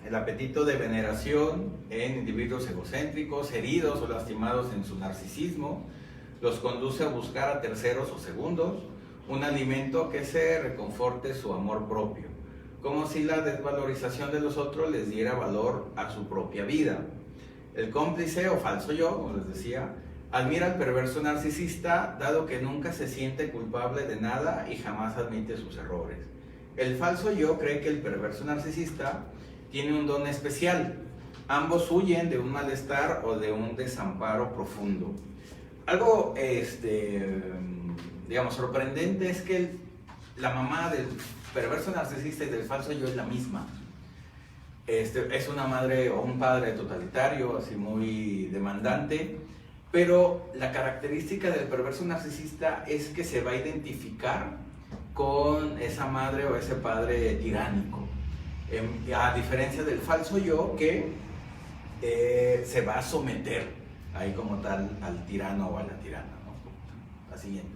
El apetito de veneración en individuos egocéntricos, heridos o lastimados en su narcisismo, los conduce a buscar a terceros o segundos un alimento que se reconforte su amor propio, como si la desvalorización de los otros les diera valor a su propia vida. El cómplice o falso yo, como les decía, admira al perverso narcisista, dado que nunca se siente culpable de nada y jamás admite sus errores. El falso yo cree que el perverso narcisista tiene un don especial. Ambos huyen de un malestar o de un desamparo profundo. Algo, digamos, sorprendente es que la mamá del perverso narcisista y del falso yo es la misma. Es una madre o un padre totalitario, así muy demandante, pero la característica del perverso narcisista es que se va a identificar con esa madre o ese padre tiránico, a diferencia del falso yo que se va a someter ahí como tal al tirano o a la tirana, ¿no? La siguiente.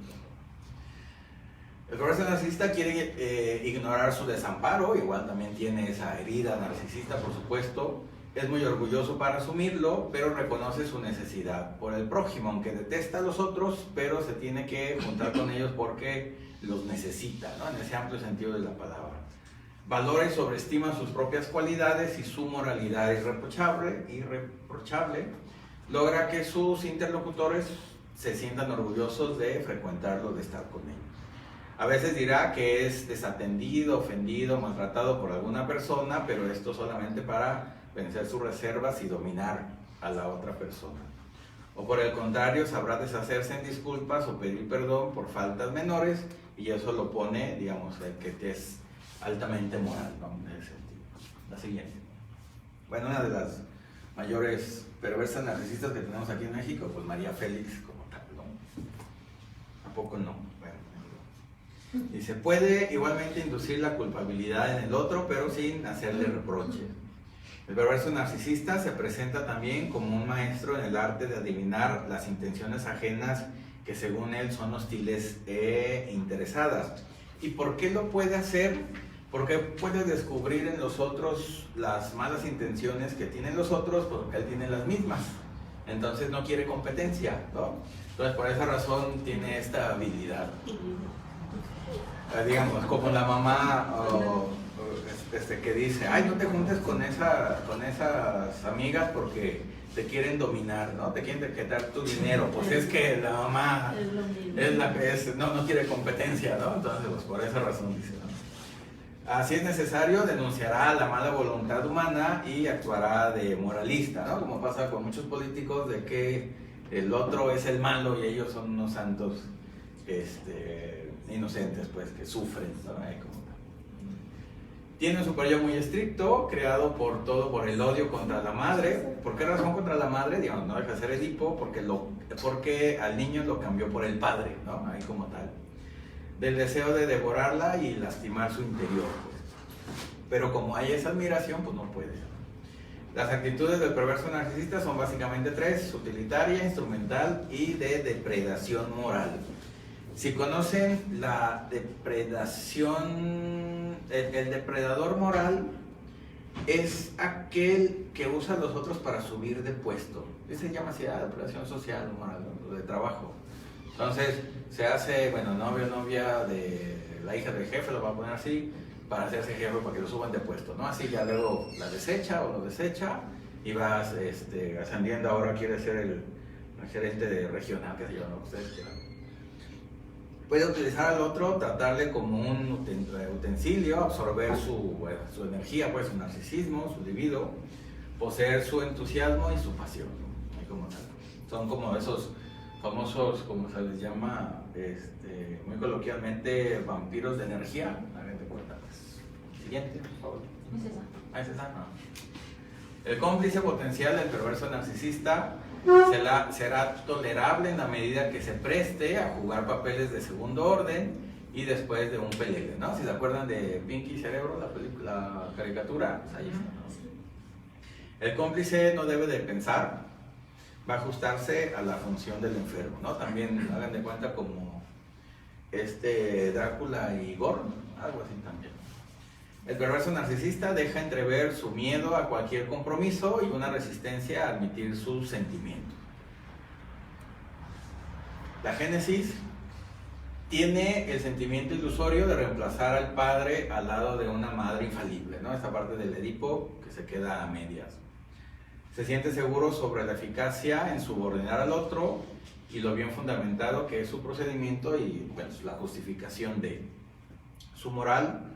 El perverso narcisista quiere ignorar su desamparo, igual también tiene esa herida narcisista, por supuesto. Es muy orgulloso para asumirlo, pero reconoce su necesidad por el prójimo, aunque detesta a los otros, pero se tiene que juntar con ellos porque los necesita, ¿no? En ese amplio sentido de la palabra. Valora y sobreestima sus propias cualidades y su moralidad irreprochable, logra que sus interlocutores se sientan orgullosos de frecuentarlo, de estar con ellos. A veces dirá que es desatendido, ofendido, maltratado por alguna persona, pero esto solamente para vencer sus reservas y dominar a la otra persona. O por el contrario, sabrá deshacerse en disculpas o pedir perdón por faltas menores, y eso lo pone, digamos, el que es altamente moral, ¿no? En ese sentido. La siguiente. Bueno, una de las mayores perversas narcisistas que tenemos aquí en México, pues María Félix como tal, ¿no? ¿A poco no? Bueno, y se puede igualmente inducir la culpabilidad en el otro, pero sin hacerle reproche. El perverso narcisista se presenta también como un maestro en el arte de adivinar las intenciones ajenas que según él son hostiles e interesadas. ¿Y por qué lo puede hacer? Porque puede descubrir en los otros las malas intenciones que tienen los otros, porque él tiene las mismas. Entonces no quiere competencia, ¿no? Entonces por esa razón tiene esta habilidad. Digamos, como la mamá que dice, ay, no te juntes con esas amigas porque te quieren dominar, ¿no? Te quieren quitar tu dinero. Pues es que la mamá es la que no quiere competencia, ¿no? Entonces, pues por esa razón dice, ¿no? Así es necesario, denunciará la mala voluntad humana y actuará de moralista, ¿no? Como pasa con muchos políticos, de que el otro es el malo y ellos son unos santos inocentes, pues, que sufren, ¿no? Tiene un superior muy estricto, creado por el odio contra la madre. ¿Por qué razón contra la madre? Digamos, no deja de ser Edipo, porque al niño lo cambió por el padre, ¿no? Ahí como tal. Del deseo de devorarla y lastimar su interior, pues. Pero como hay esa admiración, pues no puede. Las actitudes del perverso narcisista son básicamente tres: utilitaria, instrumental y de depredación moral. Si conocen la depredación, el depredador moral es aquel que usa a los otros para subir de puesto. Eso se llama así, depredación social, moral, ¿no? De trabajo. Entonces se hace, bueno, novia de la hija del jefe, lo va a poner así, para hacerse jefe, para que lo suban de puesto, ¿no? Así ya luego la desecha o lo desecha y vas ascendiendo. Ahora quiere ser el gerente de regional, que se llama, ¿no? Ustedes quieran. Puede utilizar al otro, tratarle como un utensilio, absorber su energía, pues, su narcisismo, su libido, poseer su entusiasmo y su pasión, ¿no? Ahí como tal. Son como esos famosos, como se les llama, muy coloquialmente, vampiros de energía. Hagan de cuenta, pues. Siguiente, por favor. Es esa. Ah, es esa, no. El cómplice potencial del perverso narcisista será tolerable en la medida que se preste a jugar papeles de segundo orden y después de un pelele, ¿no? Si se acuerdan de Pinky Cerebro, la caricatura, pues ahí está, ¿no? El cómplice no debe de pensar, va a ajustarse a la función del enfermo, ¿no? También hagan de cuenta como Drácula y Gorn, algo así también. El perverso narcisista deja entrever su miedo a cualquier compromiso y una resistencia a admitir sus sentimientos. La Génesis tiene el sentimiento ilusorio de reemplazar al padre al lado de una madre infalible, ¿no? Esta parte del Edipo que se queda a medias. Se siente seguro sobre la eficacia en subordinar al otro y lo bien fundamentado que es su procedimiento y pues, la justificación de su moral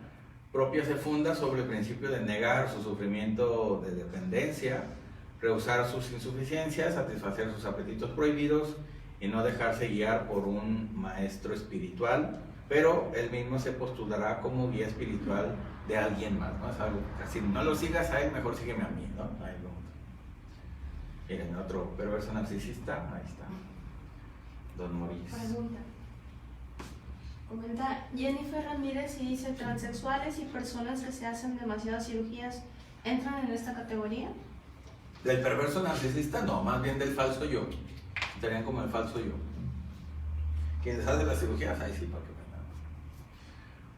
propia se funda sobre el principio de negar su sufrimiento de dependencia, rehusar sus insuficiencias, satisfacer sus apetitos prohibidos y no dejarse guiar por un maestro espiritual, pero él mismo se postulará como guía espiritual de alguien más, ¿no? Es algo que así, no lo sigas a él, mejor sígueme a mí, ¿no? Ahí lo... Miren, otro perverso narcisista, ahí está, Don Maurice. Pregunta. Comenta Jennifer Ramírez y dice, ¿transexuales y personas que se hacen demasiadas cirugías entran en esta categoría? Del perverso narcisista, no, más bien del falso yo. Estarían como el falso yo. Quienes hacen las cirugías, ahí sí, para que vengan.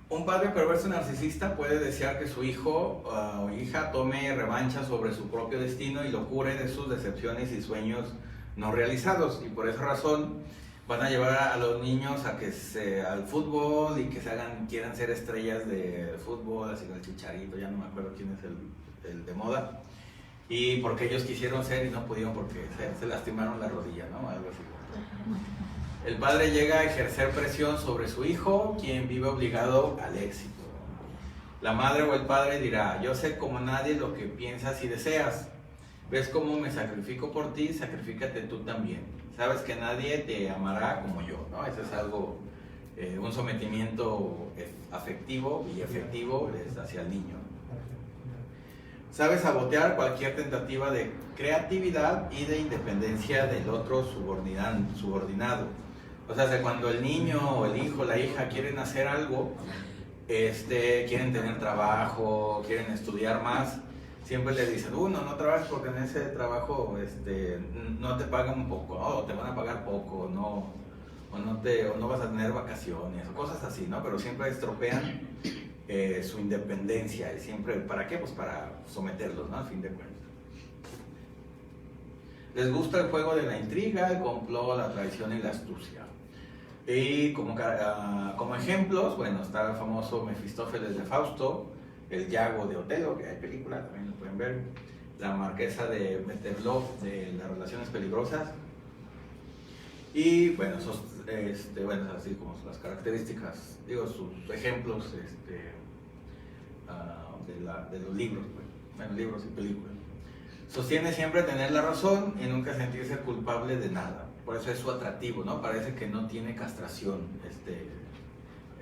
Un padre perverso narcisista puede desear que su hijo o hija tome revancha sobre su propio destino y lo cure de sus decepciones y sueños no realizados. Y por esa razón van a llevar a los niños a que al fútbol y que quieran ser estrellas de fútbol, así como el Chicharito, ya no me acuerdo quién es el de moda. Y porque ellos quisieron ser y no pudieron porque se lastimaron la rodilla, ¿no? Algo así. El padre llega a ejercer presión sobre su hijo, quien vive obligado al éxito. La madre o el padre dirá, yo sé como nadie lo que piensas y deseas. ¿Ves cómo me sacrifico por ti? Sacrifícate tú también. Sabes que nadie te amará como yo, ¿no? Eso es algo, un sometimiento afectivo y efectivo hacia el niño. Sabe sabotear cualquier tentativa de creatividad y de independencia del otro subordinado. O sea, cuando el niño o el hijo, la hija quieren hacer algo, quieren tener trabajo, quieren estudiar más, siempre le dicen, no trabajes porque en ese trabajo no te pagan poco, o te van a pagar poco, o no vas a tener vacaciones, o cosas así, ¿no? Pero siempre estropean su independencia, y siempre, ¿para qué? Pues para someterlos, ¿no? A fin de cuentas. Les gusta el juego de la intriga, el complot, la traición y la astucia. Y como ejemplos, bueno, está el famoso Mefistófeles de Fausto, el Yago de Otelo, que hay película, también lo pueden ver, la marquesa de Metterlove, de las relaciones peligrosas, y bueno, así como las características, digo, sus ejemplos de los libros, bueno, libros y películas. Sostiene siempre tener la razón y nunca sentirse culpable de nada. Por eso es su atractivo, ¿no? Parece que no tiene castración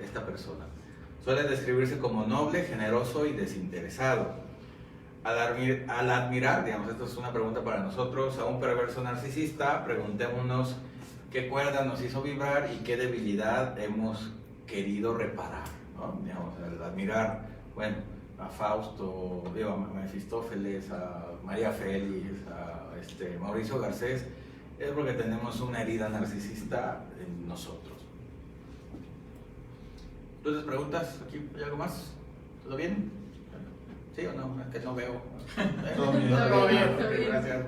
esta persona. Suele describirse como noble, generoso y desinteresado. Al admirar, digamos, esto es una pregunta para nosotros, a un perverso narcisista, preguntémonos qué cuerda nos hizo vibrar y qué debilidad hemos querido reparar, ¿no? Digamos, al admirar, bueno, a Fausto, a Mefistófeles, a María Félix, a Mauricio Garcés, es porque tenemos una herida narcisista en nosotros. Entonces, preguntas, ¿aquí hay algo más? ¿Todo bien? ¿Sí o no? Es que no veo. Todo bien. Todo bien. Gracias.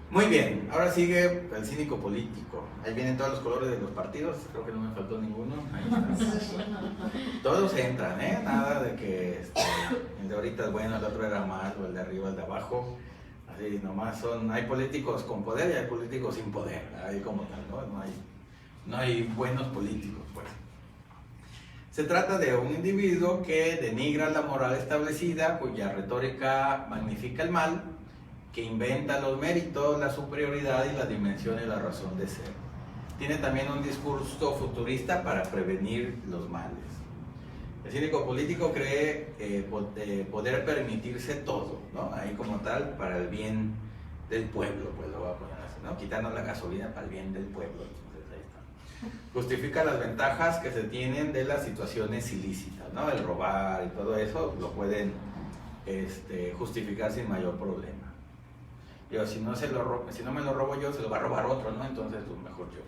Muy bien, ahora sigue el cínico político. Ahí vienen todos los colores de los partidos, creo que no me faltó ninguno. Ahí está. Todos entran, nada de que el de ahorita es bueno, el otro era malo, el de arriba, el de abajo. Así nomás hay políticos con poder y hay políticos sin poder, ahí como tal, ¿no? No hay buenos políticos, pues. Se trata de un individuo que denigra la moral establecida, cuya retórica magnifica el mal, que inventa los méritos, la superioridad y la dimensión y la razón de ser. Tiene también un discurso futurista para prevenir los males. El cínico político cree poder permitirse todo, ¿no? Ahí como tal, para el bien del pueblo, pues lo voy a poner así, ¿no? Quitando la gasolina para el bien del pueblo. Entonces, ahí está. Justifica las ventajas que se tienen de las situaciones ilícitas, ¿no? El robar y todo eso lo pueden justificar sin mayor problema. Yo, si no me lo robo yo, se lo va a robar otro, ¿no? Entonces, pues mejor yo.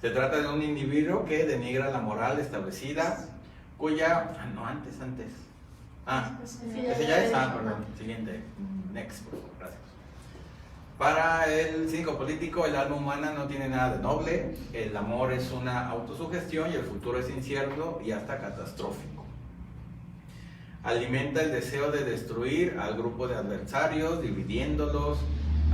Se trata de un individuo que denigra la moral establecida, cuya... antes. Ese ya es... perdón. Siguiente. Next, por favor. Gracias. Para el cínico político, el alma humana no tiene nada de noble, el amor es una autosugestión y el futuro es incierto y hasta catastrófico. Alimenta el deseo de destruir al grupo de adversarios, dividiéndolos,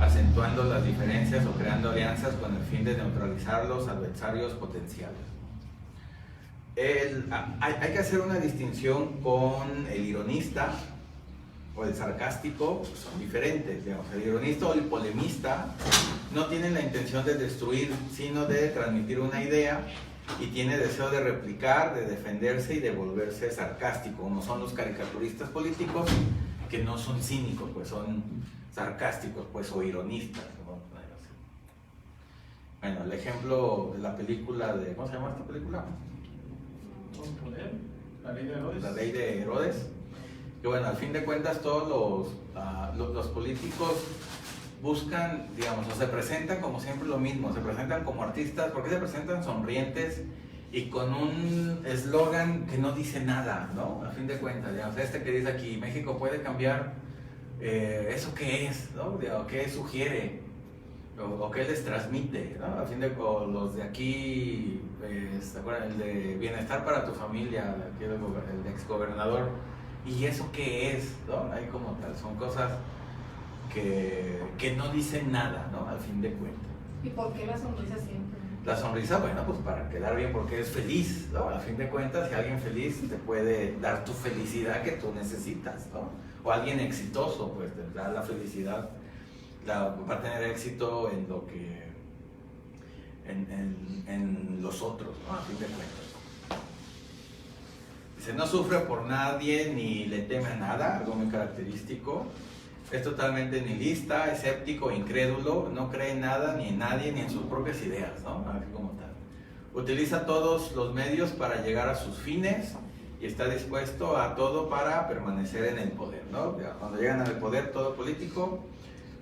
acentuando las diferencias o creando alianzas con el fin de neutralizar los adversarios potenciales. Hay que hacer una distinción con el ironista o el sarcástico, pues son diferentes. Digamos, el ironista o el polemista no tienen la intención de destruir, sino de transmitir una idea, y tiene deseo de replicar, de defenderse y de volverse sarcástico, como son los caricaturistas políticos, que no son cínicos, pues son sarcásticos, pues, o ironistas, ¿no? Bueno, el ejemplo de la película de, ¿cómo se llama esta película? La ley de Herodes. La ley de Herodes. Que bueno, al fin de cuentas todos los políticos buscan, digamos, o se presentan como siempre lo mismo, se presentan como artistas, porque se presentan sonrientes y con un eslogan que no dice nada, ¿no? A fin de cuentas, digamos, este que dice aquí, México puede cambiar, ¿eso qué es? ¿No? ¿Qué sugiere? ¿O qué les transmite? ¿No? A fin de cuentas, los de aquí, ¿se acuerdan? El de Bienestar para tu Familia, el exgobernador, ¿y eso qué es? ¿No? Ahí como tal, son cosas que no dicen nada, ¿no? Al fin de cuentas. ¿Y por qué la sonrisa siempre? La sonrisa, bueno, pues para quedar bien, porque es feliz, ¿no? A fin de cuentas, si alguien feliz te puede dar tu felicidad que tú necesitas, ¿no? O alguien exitoso, pues te da la felicidad, va a tener éxito en lo que, en los otros, ¿no? A fin de cuentas. Dice, no sufre por nadie ni le teme a nada, algo muy característico. Es totalmente nihilista, escéptico, incrédulo, no cree en nada, ni en nadie, ni en sus propias ideas, ¿no? Así como tal. Utiliza todos los medios para llegar a sus fines y está dispuesto a todo para permanecer en el poder, ¿no? Cuando llegan al poder, todo político,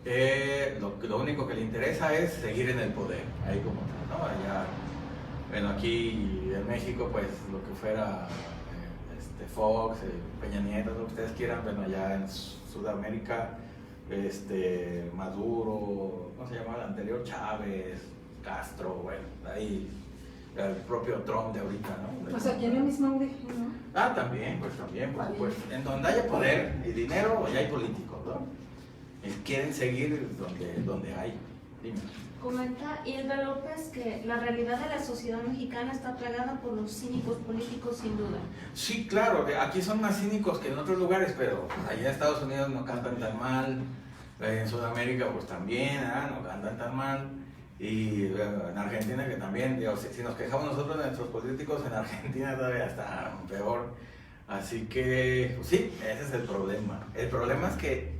lo único que le interesa es seguir en el poder, ahí como tal, ¿no? Allá, bueno, aquí en México, pues lo que fuera Fox, Peña Nieto, lo que ustedes quieran, bueno, allá en Sudamérica, Maduro, ¿cómo se llamaba el anterior? Chávez, Castro, bueno, ahí el propio Trump de ahorita, ¿no? O sea, tiene el mismo origen, ¿no? Ah, también, por supuesto. En donde haya poder y dinero, ya hay políticos, ¿no? Quieren seguir donde hay. Dime. Comenta Hilda López que la realidad de la sociedad mexicana está plagada por los cínicos políticos, sin duda. Sí, claro, aquí son más cínicos que en otros lugares, pero allá en Estados Unidos no cantan tan mal, en Sudamérica pues también, no cantan tan mal, y en Argentina que también, digo, si nos quejamos nosotros de nuestros políticos, en Argentina todavía está peor. Así que, pues sí, ese es el problema. El problema es que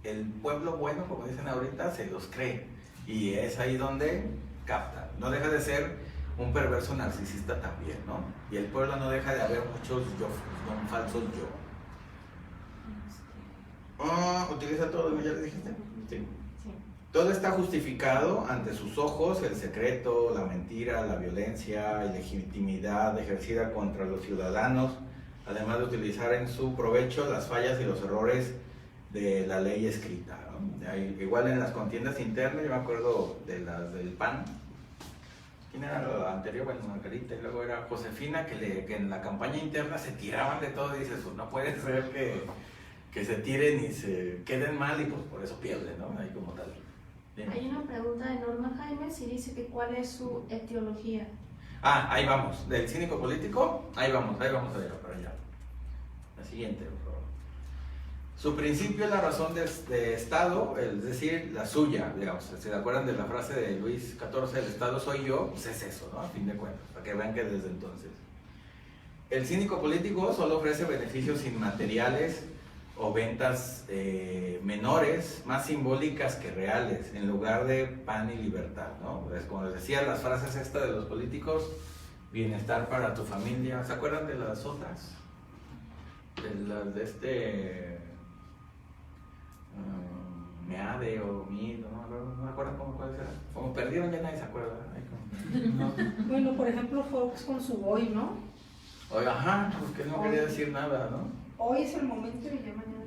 el pueblo bueno, como dicen ahorita, se los cree. Y es ahí donde capta. No deja de ser un perverso narcisista también, ¿no? Y el pueblo no deja de haber muchos yo, no, falsos yo. Utiliza todo, ¿ya le dijiste? Sí. Sí. Todo está justificado ante sus ojos, el secreto, la mentira, la violencia, ilegitimidad ejercida contra los ciudadanos, además de utilizar en su provecho las fallas y los errores de la ley escrita, ¿no? Igual en las contiendas internas, yo me acuerdo de las del PAN. ¿Quién era lo anterior? Bueno, Margarita, y luego era Josefina, que en la campaña interna se tiraban de todo y dices, pues no puede ser que se tiren y se queden mal y pues por eso pierden, ¿no? Ahí como tal. Dime. Hay una pregunta de Norma Jaime, si dice que cuál es su etiología. Ahí vamos. ¿Del cínico político? Ahí vamos a ver para allá. La siguiente, por favor. Su principio es la razón de Estado, es decir, la suya, digamos. Si se acuerdan de la frase de Luis XIV, el Estado soy yo, pues es eso, ¿no? A fin de cuentas, para que vean que desde entonces. El cínico político solo ofrece beneficios inmateriales o ventas menores, más simbólicas que reales, en lugar de pan y libertad, ¿no? Pues como les decía, las frases estas de los políticos, bienestar para tu familia, ¿se acuerdan de las otras? De las de Meade o Mid, no me acuerdo cuáles eran. Como perdieron ya nadie se acuerda. Bueno, por ejemplo, Fox con su hoy, ¿no? Oye, ajá, pues que no quería decir nada, ¿no? Hoy es el momento y ya mañana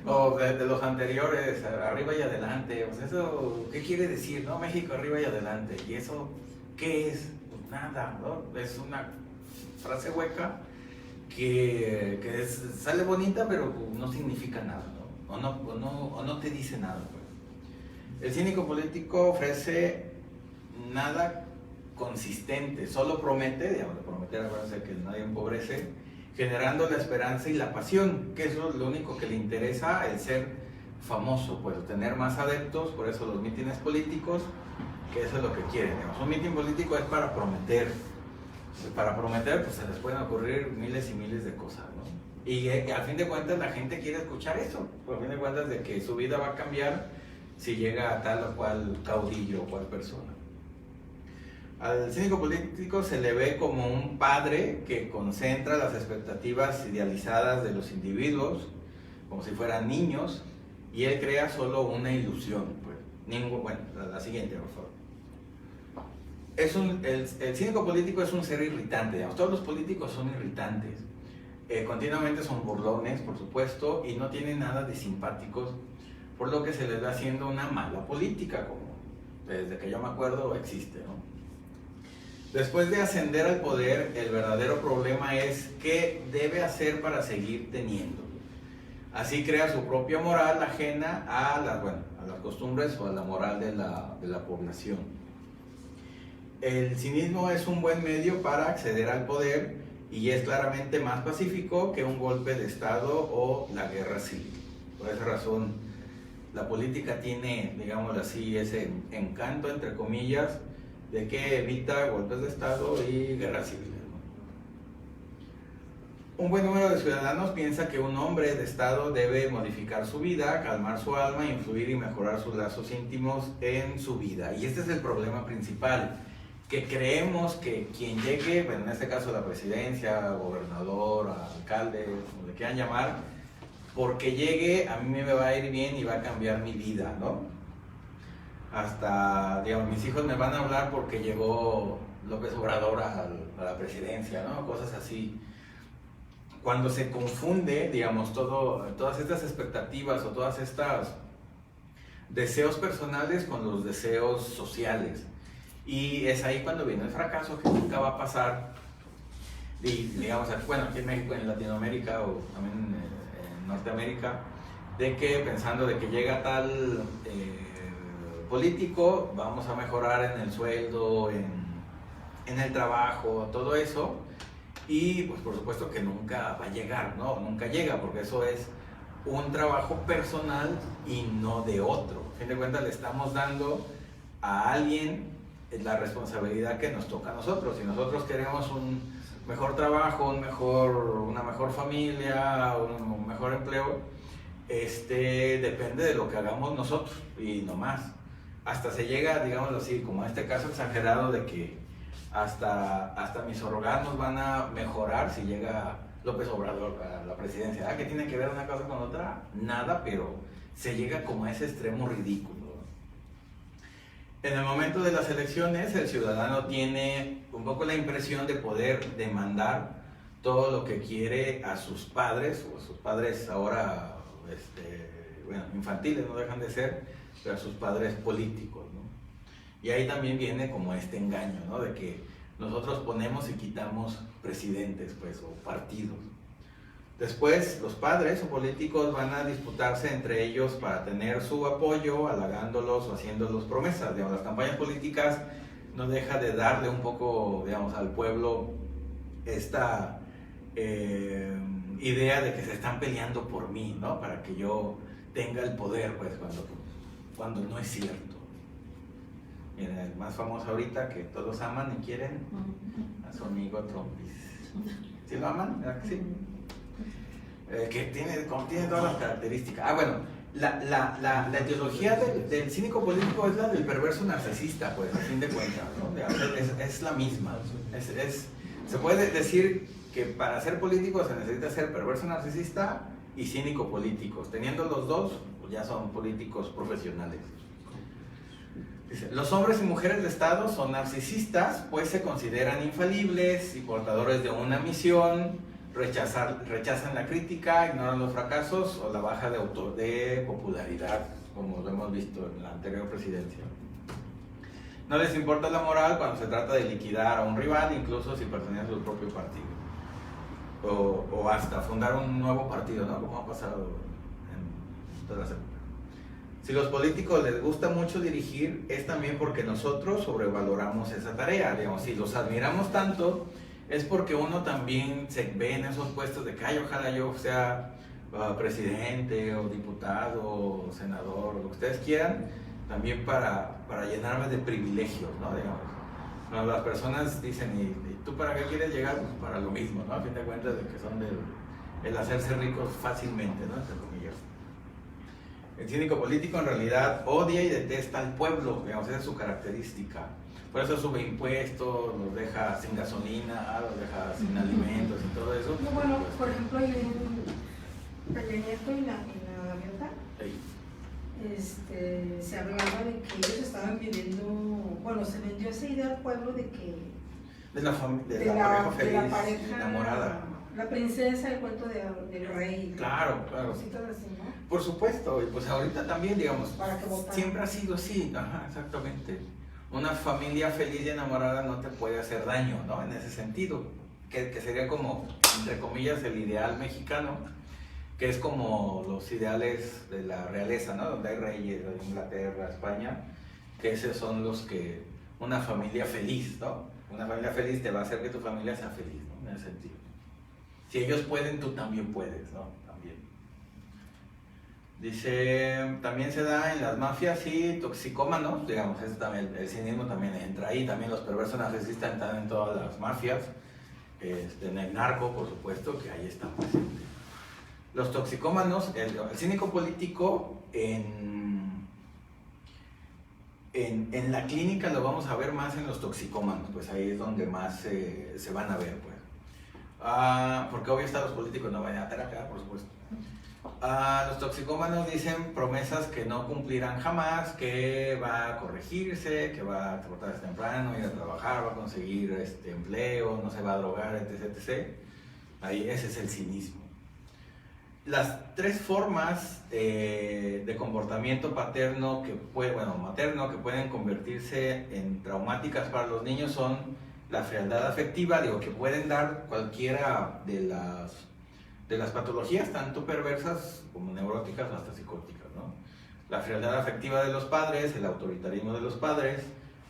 no. O de los anteriores, arriba y adelante. Pues eso, ¿qué quiere decir, no? México arriba y adelante. ¿Y eso qué es? Pues nada, ¿no? Es una frase hueca sale bonita, pero no significa nada, ¿no? O no te dice nada, pues. El cínico político ofrece nada consistente, solo promete, digamos, prometer, acuérdense que nadie empobrece, generando la esperanza y la pasión, que eso es lo único que le interesa, el ser famoso, pues tener más adeptos, por eso los mítines políticos, que eso es lo que quieren, digamos. Un mítin político es para prometer. Para prometer, pues se les pueden ocurrir miles y miles de cosas, ¿no? Y al fin de cuentas la gente quiere escuchar eso, al fin de cuentas de que su vida va a cambiar si llega a tal o cual caudillo o cual persona. Al cínico político se le ve como un padre que concentra las expectativas idealizadas de los individuos, como si fueran niños, y él crea solo una ilusión. Pues. Bueno, la siguiente, por favor. El cínico político es un ser irritante, digamos. Todos los políticos son irritantes, continuamente son burlones, por supuesto, y no tienen nada de simpáticos, por lo que se les va haciendo una mala política, como desde que yo me acuerdo existe, ¿no? Después de ascender al poder, el verdadero problema es qué debe hacer para seguir teniendo. Así crea su propia moral ajena a las costumbres o a la moral de la población. El cinismo es un buen medio para acceder al poder y es claramente más pacífico que un golpe de Estado o la guerra civil. Por esa razón, la política tiene, digámoslo así, ese encanto, entre comillas, de que evita golpes de Estado y guerra civil. Un buen número de ciudadanos piensa que un hombre de Estado debe modificar su vida, calmar su alma, influir y mejorar sus lazos íntimos en su vida. Y este es el problema principal, que creemos que quien llegue, bueno, en este caso la presidencia, gobernador, alcalde, como le quieran llamar, porque llegue a mí me va a ir bien y va a cambiar mi vida, ¿no? Hasta, digamos, mis hijos me van a hablar porque llegó López Obrador a la presidencia, ¿no? Cosas así. Cuando se confunde, digamos, todas estas expectativas o todas estas deseos personales con los deseos sociales. Y es ahí cuando viene el fracaso, que nunca va a pasar, y, digamos, bueno, aquí en México, en Latinoamérica o también en Norteamérica, de que pensando de que llega tal político, vamos a mejorar en el sueldo, en el trabajo, todo eso, y pues por supuesto que nunca va a llegar, ¿no? Nunca llega, porque eso es un trabajo personal y no de otro. A fin de cuentas le estamos dando a alguien la responsabilidad que nos toca a nosotros. Si nosotros queremos un mejor trabajo, una mejor familia, un mejor empleo, depende de lo que hagamos nosotros y no más. Hasta se llega, digámoslo así, como a este caso exagerado de que hasta mis órganos van a mejorar si llega López Obrador a la presidencia. ¿Qué tiene que ver una cosa con otra? Nada, pero se llega como a ese extremo ridículo. En el momento de las elecciones, el ciudadano tiene un poco la impresión de poder demandar todo lo que quiere a sus padres, o a sus padres ahora, infantiles no dejan de ser, pero a sus padres políticos, ¿no? Y ahí también viene como este engaño, ¿no? De que nosotros ponemos y quitamos presidentes, pues, o partidos. Después, los padres o políticos van a disputarse entre ellos para tener su apoyo, halagándolos o haciéndolos promesas. Digamos, las campañas políticas no deja de darle un poco, digamos, al pueblo esta idea de que se están peleando por mí, ¿no? Para que yo tenga el poder, pues, cuando no es cierto. Miren, el más famoso ahorita, que todos aman y quieren a su amigo Trumpis. ¿Sí lo aman? ¿Verdad que sí? Que tiene todas las características. Bueno, la etiología del cínico político es la del perverso narcisista, pues, a fin de cuentas, ¿no? Es la misma. Se puede decir que para ser político se necesita ser perverso narcisista y cínico político. Teniendo los dos, pues ya son políticos profesionales. Dice, los hombres y mujeres de Estado son narcisistas, pues se consideran infalibles y portadores de una misión. Rechazan la crítica, ignoran los fracasos o la baja de popularidad, como lo hemos visto en la anterior presidencia. No les importa la moral cuando se trata de liquidar a un rival, incluso si pertenece a su propio partido. o hasta fundar un nuevo partido, ¿no? Como ha pasado en todas las épocas. Si los políticos les gusta mucho dirigir, es también porque nosotros sobrevaloramos esa tarea. Digamos, si los admiramos tanto, es porque uno también se ve en esos puestos de que, ay, ojalá yo sea presidente o diputado o senador o lo que ustedes quieran, también para llenarme de privilegios, ¿no? Digamos, cuando las personas dicen, ¿y tú para qué quieres llegar? Pues para lo mismo, ¿no? A fin de cuentas, de que son el hacerse ricos fácilmente, ¿no? Entre comillas. El cínico político en realidad odia y detesta al pueblo, digamos, esa es su característica. Por eso sube impuestos, los deja sin gasolina, los deja sin alimentos y todo eso. No, bueno, por ejemplo, ahí en Peña Nieto y la Gaviota, se hablaba de que ellos estaban viviendo, bueno, se vendió esa idea al pueblo de que de la pareja feliz, de la pareja enamorada. La princesa, el cuento del rey. Claro, claro. Cositas así, ¿no? Por supuesto, y pues ahorita también, digamos, Para que votaran. siempre ha sido así, ajá, exactamente. Una familia feliz y enamorada no te puede hacer daño, ¿no? En ese sentido, que sería como, entre comillas, el ideal mexicano, que es como los ideales de la realeza, ¿no? Donde hay reyes, de Inglaterra, España, que esos son los que, una familia feliz, ¿no? Una familia feliz te va a hacer que tu familia sea feliz, ¿no? En ese sentido. Si ellos pueden, tú también puedes, ¿no? También. Dice, también se da en las mafias y toxicómanos, digamos, eso también, el cinismo también entra ahí, también los perversos narcisistas están en todas las mafias, en el narco, por supuesto, que ahí está presente. Los toxicómanos, el cínico político en la clínica lo vamos a ver más en los toxicómanos, pues ahí es donde más se van a ver, pues. Porque obvio los políticos no vayan a terapia, por supuesto. Los toxicómanos dicen promesas que no cumplirán jamás, que va a corregirse, que va a trabajar temprano, ir a trabajar, va a conseguir empleo, no se va a drogar, etc, etc. Ahí ese es el cinismo. Las tres formas de comportamiento materno que pueden convertirse en traumáticas para los niños son la frialdad afectiva, que pueden dar cualquiera de las patologías, tanto perversas como neuróticas o hasta psicóticas, ¿no? La frialdad afectiva de los padres, el autoritarismo de los padres,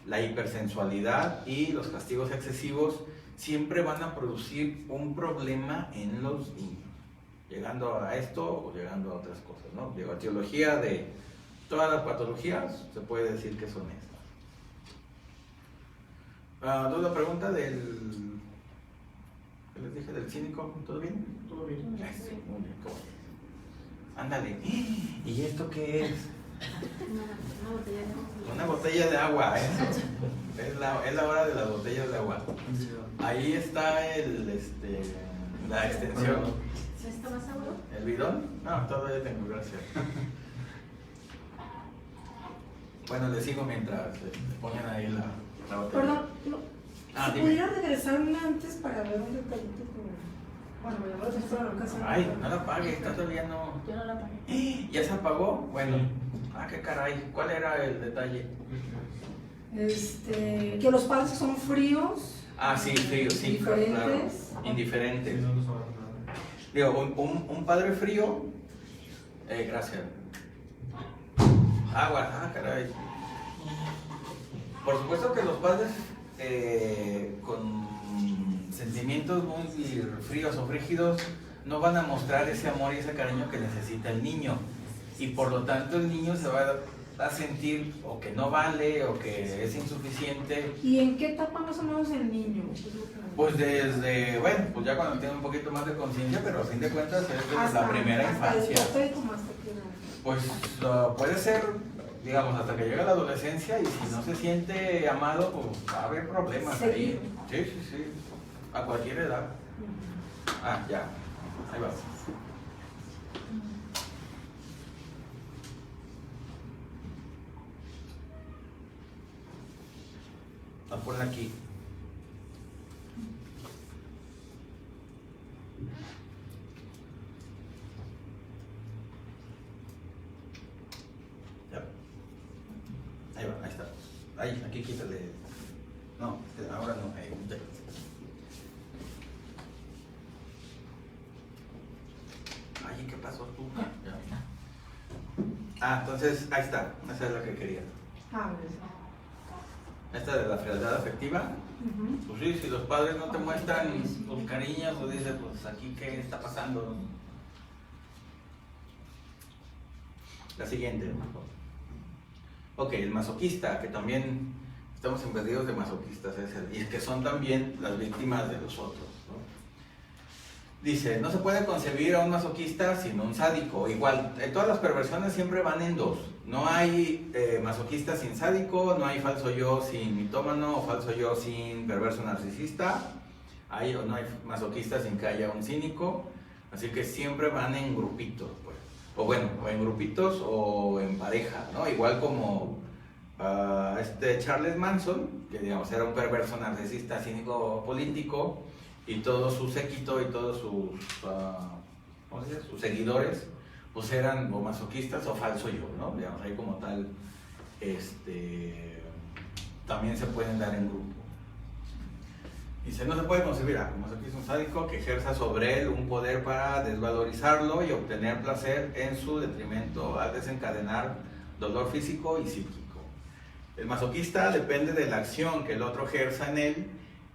la hipersensualidad y los castigos excesivos siempre van a producir un problema en los niños, llegando a esto o llegando a otras cosas, ¿no? La etiología de todas las patologías se puede decir que son estas. ¿Duda pregunta ¿qué les dije del cínico? ¿Todo bien? Todo bien. Muy bien, ¿cómo? Ándale. ¿Y esto qué es? Una botella de agua, ¿eh? Es la hora de las botellas de agua. Ahí está la extensión. ¿Está más seguro? ¿El bidón? No, todavía tengo, gracias. Bueno, les sigo mientras ponen ahí la botella. Perdón, si dime. pudiera regresarme antes para ver un detallito que... Bueno, me llamó la atención lo que hace. Ay, no la apagues, todavía no. Yo no la pagué. ¿Ya se apagó? Bueno. Qué caray. ¿Cuál era el detalle? Que los padres son fríos. Sí, fríos, sí, claro. Indiferentes. Indiferentes. No nos ahorra nada. Digo, un padre frío. Gracias. Agua, caray. Por supuesto que los padres con sentimientos muy fríos o frígidos no van a mostrar ese amor y ese cariño que necesita el niño, y por lo tanto el niño se va a sentir o que no vale o que es insuficiente. ¿Y en qué etapa más o menos el niño? Pues desde, pues ya cuando tiene un poquito más de conciencia, pero a fin de cuentas es desde la primera infancia. Pues puede ser, digamos, hasta que llega la adolescencia, y si no se siente amado, pues va a haber problemas ahí. Sí. A cualquier edad. Ya. Ahí va. La ponen aquí. Ya. Ahí va, ahí está. Ahí, aquí quítale. No, ahora no. Ahí, ya. Entonces, ahí está. Esa es la que quería. Esta de la frialdad afectiva. Pues sí, si los padres no te muestran tus cariños, pues dices, pues aquí qué está pasando. La siguiente. Ok, el masoquista, que también estamos invadidos de masoquistas, y que son también las víctimas de los otros, ¿no? Dice, no se puede concebir a un masoquista sin un sádico. Igual, todas las perversiones siempre van en dos. No hay masoquista sin sádico, no hay falso yo sin mitómano, o falso yo sin perverso narcisista. No hay masoquista sin que haya un cínico. Así que siempre van en grupitos, pues. O en grupitos o en pareja, ¿no? Igual como Charles Manson, que digamos era un perverso narcisista, cínico político, y todo su séquito y todos sus seguidores pues eran o masoquistas o falso yo, ¿no? Digamos, ahí como tal también se pueden dar en grupo. Dice, no se puede concebir a un masoquista, un sádico que ejerza sobre él un poder para desvalorizarlo y obtener placer en su detrimento al desencadenar dolor físico y psíquico. El masoquista depende de la acción que el otro ejerza en él,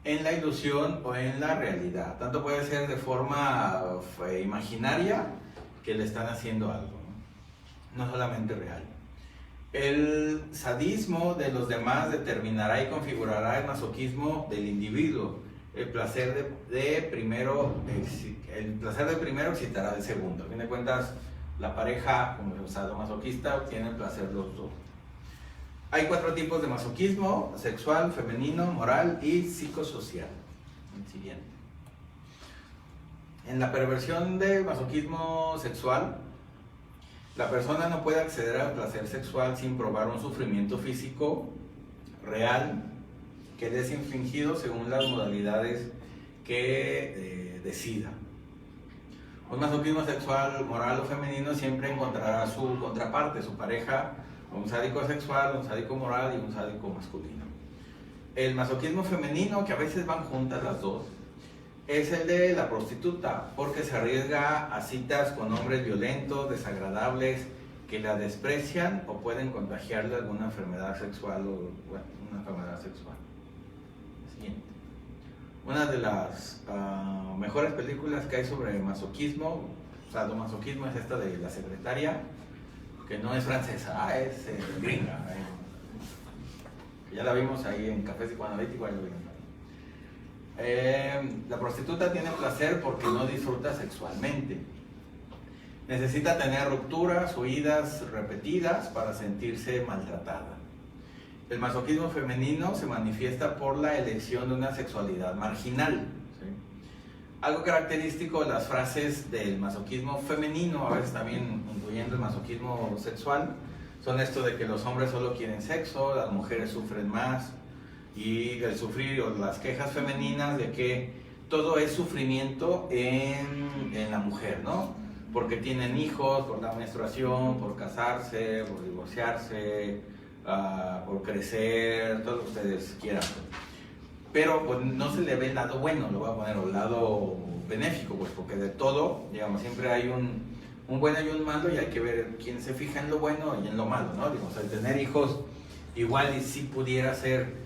en la ilusión o en la realidad. Tanto puede ser de forma imaginaria que le están haciendo algo, no solamente real. El sadismo de los demás determinará y configurará el masoquismo del individuo. El placer de primero excitará al segundo. A fin de cuentas, la pareja, como el sadomasoquista, obtiene el placer los dos. Hay 4 tipos de masoquismo: sexual, femenino, moral y psicosocial. El siguiente. En la perversión del masoquismo sexual, la persona no puede acceder al placer sexual sin probar un sufrimiento físico real que es infligido según las modalidades que decida. Un masoquismo sexual, moral o femenino siempre encontrará su contraparte, su pareja, un sádico sexual, un sádico moral y un sádico masculino. El masoquismo femenino, que a veces van juntas las dos, es el de la prostituta, porque se arriesga a citas con hombres violentos, desagradables, que la desprecian o pueden contagiarle alguna enfermedad sexual una enfermedad sexual. Siguiente. Una de las mejores películas que hay sobre masoquismo, sadomasoquismo, es esta de La Secretaria, que no es francesa, es gringa. Ya la vimos ahí en Café Psicoanalítico, ahí lo vimos. La prostituta tiene placer porque no disfruta sexualmente. Necesita tener rupturas, huidas repetidas para sentirse maltratada. El masoquismo femenino se manifiesta por la elección de una sexualidad marginal, ¿sí? Algo característico de las frases del masoquismo femenino, a veces también incluyendo el masoquismo sexual, son esto de que los hombres solo quieren sexo, las mujeres sufren más, y el sufrir o las quejas femeninas de que todo es sufrimiento en la mujer, ¿no? Porque tienen hijos, por la menstruación, por casarse, por divorciarse, por crecer, todo lo que ustedes quieran. Pero pues no se le ve el lado bueno, lo voy a poner, o el lado benéfico, pues porque de todo, digamos, siempre hay un bueno y un malo, y hay que ver quién se fija en lo bueno y en lo malo, ¿no? Digamos, el tener hijos igual y sí pudiera ser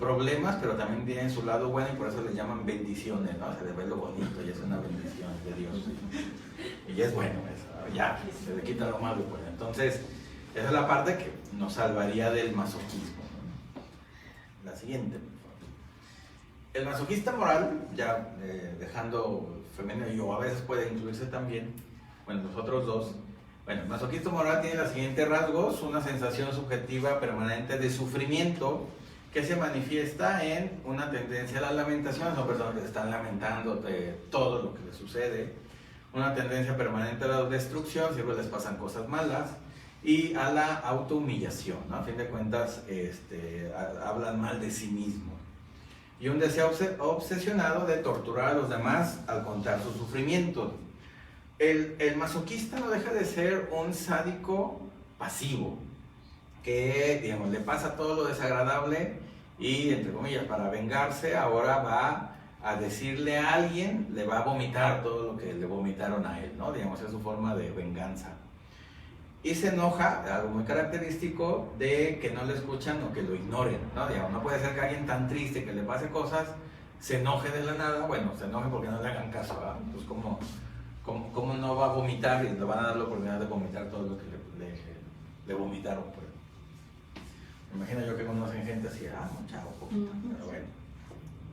problemas, pero también tienen su lado bueno y por eso les llaman bendiciones, ¿no? Se le ve lo bonito y es una bendición de Dios. Y ya es bueno eso, ya, se le quita lo malo, pues. Entonces, esa es la parte que nos salvaría del masoquismo, ¿no? La siguiente. El masoquista moral, ya dejando femenino, y a veces puede incluirse también, bueno, los otros dos. Bueno, el masoquista moral tiene los siguientes rasgos: una sensación subjetiva permanente de sufrimiento que se manifiesta en una tendencia a la lamentación. Son personas que están lamentando de todo lo que les sucede, una tendencia permanente a la destrucción, siempre les pasan cosas malas, y a la autohumillación, ¿no? A fin de cuentas hablan mal de sí mismos, y un deseo obsesionado de torturar a los demás al contar sus sufrimientos. El masoquista no deja de ser un sádico pasivo, que, digamos, le pasa todo lo desagradable y, entre comillas, para vengarse, ahora va a decirle a alguien, le va a vomitar todo lo que le vomitaron a él, ¿no? Digamos, es su forma de venganza. y se enoja, algo muy característico, de que no le escuchan o que lo ignoren, ¿no? Digamos, no puede ser que alguien tan triste que le pase cosas se enoje de la nada, bueno, se enoje porque no le hagan caso, ¿verdad? Pues ¿cómo no va a vomitar y le van a dar la oportunidad de vomitar todo lo que le vomitaron? Pues. Me imagino yo que conocen gente así, no, chavo, pero bueno,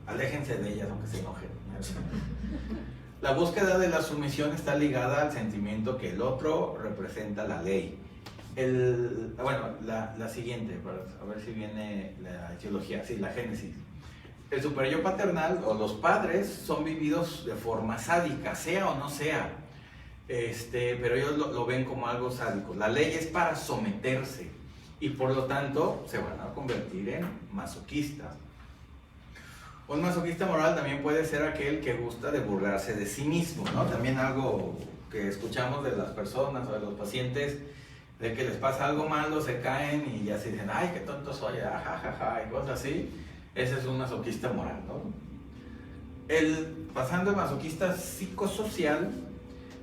aléjense de ellas aunque se enojen. La búsqueda de la sumisión está ligada al sentimiento que el otro representa la ley. La siguiente, a ver si viene la etiología, sí, la génesis. El superyo paternal o los padres son vividos de forma sádica, sea o no sea, pero ellos lo ven como algo sádico. La ley es para someterse y por lo tanto se van a convertir en masoquistas. Un masoquista moral también puede ser aquel que gusta de burlarse de sí mismo, ¿no? También algo que escuchamos de las personas o de los pacientes, de que les pasa algo malo, se caen y ya se dicen, ay, qué tonto soy, jajaja, y cosas así. Ese es un masoquista moral, ¿no? Pasando el masoquista psicosocial,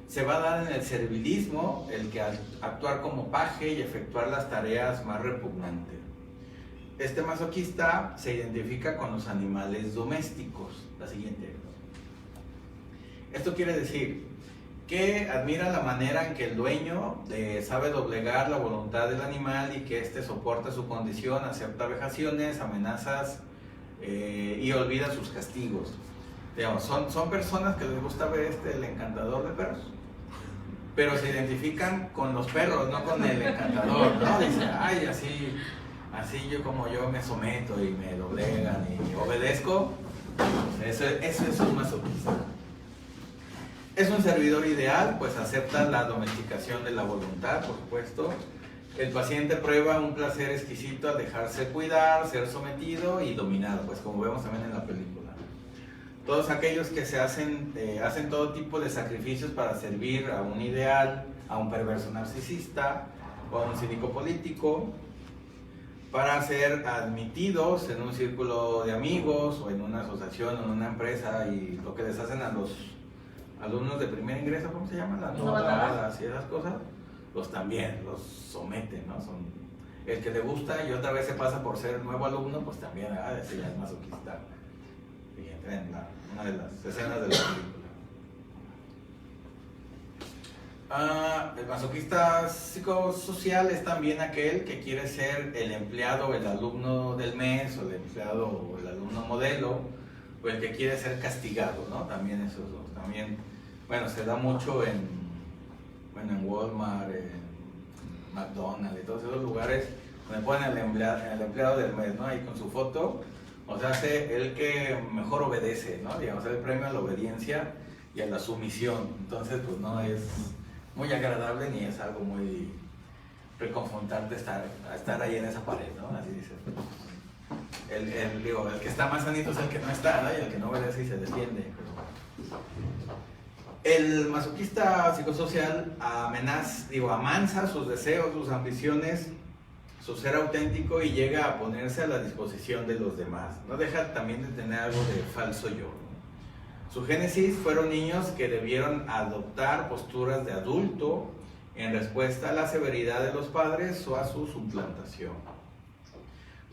se va a dar en el servilismo, el que actuar como paje y efectuar las tareas más repugnantes. Este masoquista se identifica con los animales domésticos. La siguiente. Esto quiere decir que admira la manera en que el dueño sabe doblegar la voluntad del animal y que éste soporta su condición, acepta vejaciones, amenazas y olvida sus castigos. Digamos, son personas que les gusta ver el encantador de perros, pero se identifican con los perros, no con el encantador, ¿no? Dicen, ay, así yo como yo me someto y me doblegan y obedezco. Eso es un masoquista. Es un servidor ideal, pues acepta la domesticación de la voluntad, por supuesto. El paciente prueba un placer exquisito al dejarse cuidar, ser sometido y dominado, pues como vemos también en la película. Todos aquellos que hacen todo tipo de sacrificios para servir a un ideal, a un perverso narcisista o a un cínico político, para ser admitidos en un círculo de amigos o en una asociación o en una empresa, y lo que les hacen a los alumnos de primer ingreso, ¿cómo se llaman? Las novatas y esas cosas, los también, los someten, ¿no? El que le gusta y otra vez se pasa por ser nuevo alumno, pues también, ese ya es masoquista. Y entra en una de las escenas de la película. El masoquista psicosocial es también aquel que quiere ser el empleado o el alumno del mes, o el empleado o el alumno modelo, o el que quiere ser castigado, ¿no? También esos dos. También, bueno, se da mucho en Walmart, en McDonald's y todos esos lugares donde ponen el empleado del mes, ¿no? Ahí con su foto, o sea, hace el que mejor obedece, ¿no? Digamos, el premio a la obediencia y a la sumisión. Entonces, pues no es muy agradable ni es algo muy reconfortante estar ahí en esa pared, ¿no? Así dice. El que está más sanito es el que no está, ¿no? Y el que no obedece y se defiende. El masoquista psicosocial amansa sus deseos, sus ambiciones, su ser auténtico, y llega a ponerse a la disposición de los demás. No deja también de tener algo de falso yo. Su génesis fueron niños que debieron adoptar posturas de adulto en respuesta a la severidad de los padres o a su suplantación.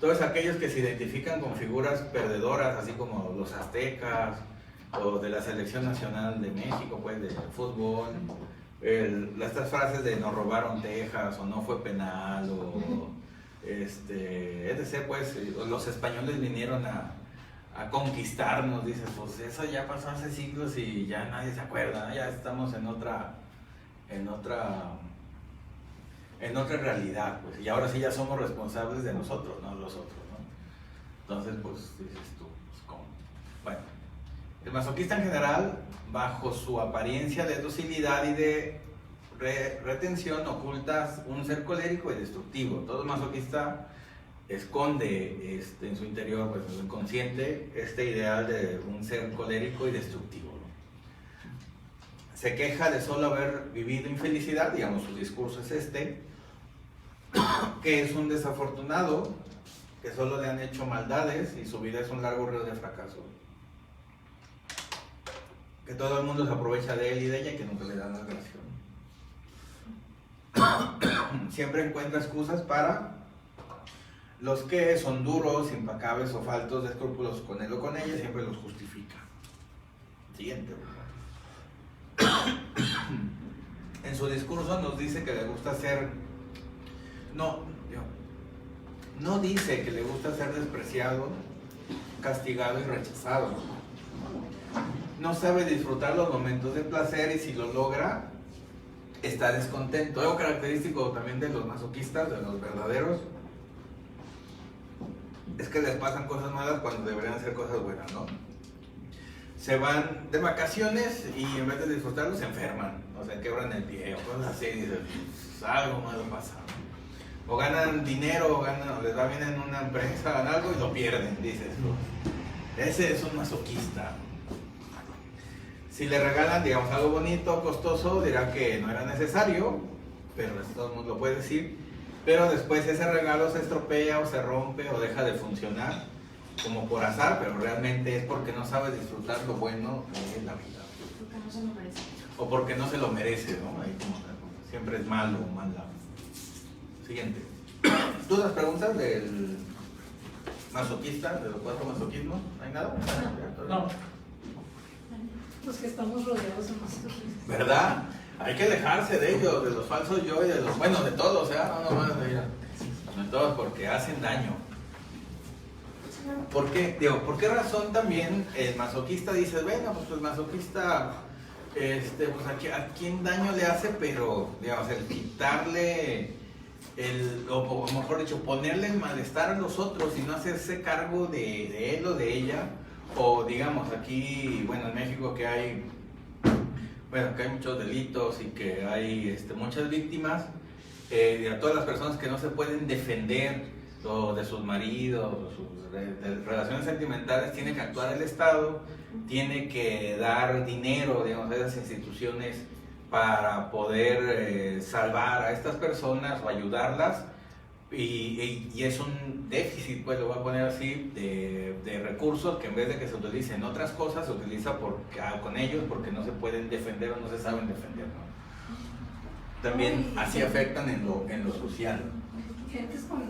Todos aquellos que se identifican con figuras perdedoras, así como los aztecas o de la selección nacional de México, pues de fútbol, estas frases de nos robaron Texas o no fue penal o etc., pues los españoles vinieron a conquistarnos, dices, pues eso ya pasó hace siglos y ya nadie se acuerda, ¿no? Ya estamos en otra realidad, pues, y ahora sí ya somos responsables de nosotros, no los otros, ¿no? Entonces, pues dices tú, pues, ¿cómo? Bueno, el masoquista en general, bajo su apariencia de docilidad y de retención, oculta un ser colérico y destructivo. Todo masoquista esconde en su interior, pues en su inconsciente, este ideal de un ser colérico y destructivo, ¿no? Se queja de solo haber vivido infelicidad, digamos, su discurso es que es un desafortunado, que solo le han hecho maldades y su vida es un largo río de fracaso, que todo el mundo se aprovecha de él y de ella y que nunca le dan la gracia. siempre encuentra excusas para los que son duros, impacables o faltos de escrúpulos con él o con ella, siempre los justifica. Siguiente. En su discurso nos dice que le gusta ser, no dice que le gusta ser despreciado, castigado y rechazado. No sabe disfrutar los momentos de placer y si lo logra, está descontento. Algo característico también de los masoquistas, de los verdaderos, es que les pasan cosas malas cuando deberían ser cosas buenas, ¿no? Se van de vacaciones y en vez de disfrutarlo se enferman, o sea, quebran el pie o cosas así, y dicen, pues, algo malo pasa. O ganan dinero, o les va bien en una empresa, ganan algo y lo pierden, dices. Ese es un masoquista. Si le regalan, digamos, algo bonito, costoso, dirá que no era necesario, pero todo el mundo lo puede decir. Pero después ese regalo se estropea o se rompe o deja de funcionar, como por azar, pero realmente es porque no sabe disfrutar lo bueno de la vida. Porque no se lo merece. O porque no se lo merece, ¿no? Ahí como siempre es malo o mala. Siguiente. ¿Dudas, preguntas del masoquista, de los 4 masoquismos? ¿No hay nada? No. Los que estamos rodeados de masoquistas. ¿Verdad? Hay que alejarse de ellos, de los falsos yo y de los buenos, de todos, no nomás de todos, porque hacen daño. ¿Por qué? Digo, ¿por qué razón también el masoquista dice, bueno, pues el masoquista, pues a quién daño le hace, pero, digamos, el quitarle, o mejor dicho, ponerle el malestar a los otros y no hacerse cargo de él o de ella, o digamos, aquí, bueno, en México que hay muchos delitos y que hay muchas víctimas, a todas las personas que no se pueden defender de sus maridos, o sus relaciones sentimentales, tiene que actuar el Estado, tiene que dar dinero, digamos, a esas instituciones para poder salvar a estas personas o ayudarlas, y es un déficit, pues lo voy a poner así, de recursos que en vez de que se utilicen en otras cosas, se utiliza con ellos porque no se pueden defender o no se saben defender, ¿no? También así afectan en lo social. Gentes con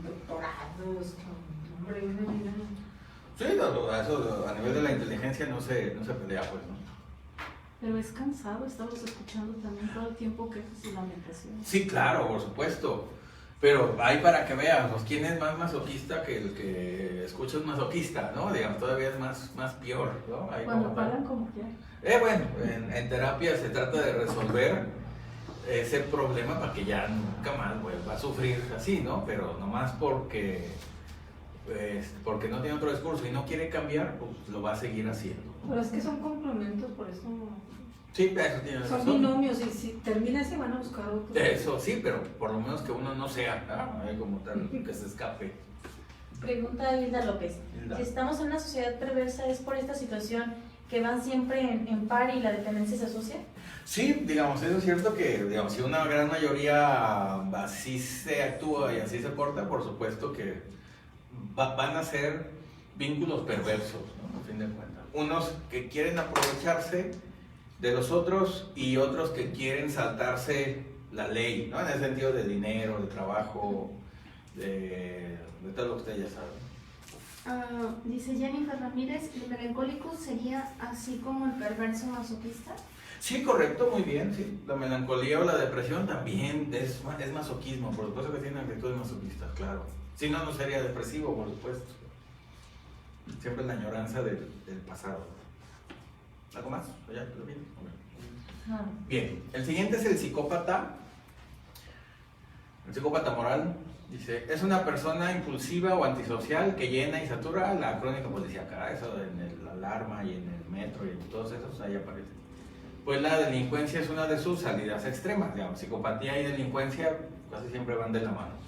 doctorados, con hombre, una vida. Sí, eso a nivel de la inteligencia no se pelea, pues, ¿no? Pero es cansado, estamos escuchando también todo el tiempo quejas y lamentaciones. Sí, claro, por supuesto. Pero hay para que veas, pues, quién es más masoquista que el que escucha es masoquista, ¿no? Digamos, todavía es más peor, ¿no? Ahí Cuando pagan como quieran. Bueno, en terapia se trata de resolver ese problema para que ya nunca más vuelva a sufrir así, ¿no? Pero nomás porque no tiene otro discurso y no quiere cambiar, pues lo va a seguir haciendo. Pero es que son complementos, por eso Sí, eso tiene son razón. binomios y si termina ese van a buscar otro. Eso sí, pero por lo menos que uno no sea, ¿no? Como tal, que se escape. Pregunta de Hilda López. Hilda. Si estamos en una sociedad perversa, ¿es por esta situación que van siempre en par y la dependencia se asocia? Sí, digamos, eso es cierto que, digamos, si una gran mayoría así se actúa y así se porta, por supuesto que van a ser vínculos perversos, ¿no? A fin de cuentas. Unos que quieren aprovecharse de los otros y otros que quieren saltarse la ley, ¿no? En el sentido de dinero, de trabajo, de todo lo que ustedes ya saben. Dice Jennifer Ramírez, ¿el melancólico sería así como el perverso masoquista? Sí, correcto, muy bien, sí. La melancolía o la depresión también es masoquismo, por supuesto que tiene actitudes masoquistas, claro. Si no, no sería depresivo, por supuesto. Siempre la añoranza del pasado. ¿Algo más? ¿Ya? ¿Lo bien? Bien, el siguiente es el psicópata. El psicópata moral. Dice, es una persona impulsiva o antisocial que llena y satura la crónica policíaca. Eso en el Alarma y en el Metro y en todos esos, ahí aparece. Pues la delincuencia es una de sus salidas extremas, digamos. Psicopatía y delincuencia casi siempre van de la mano.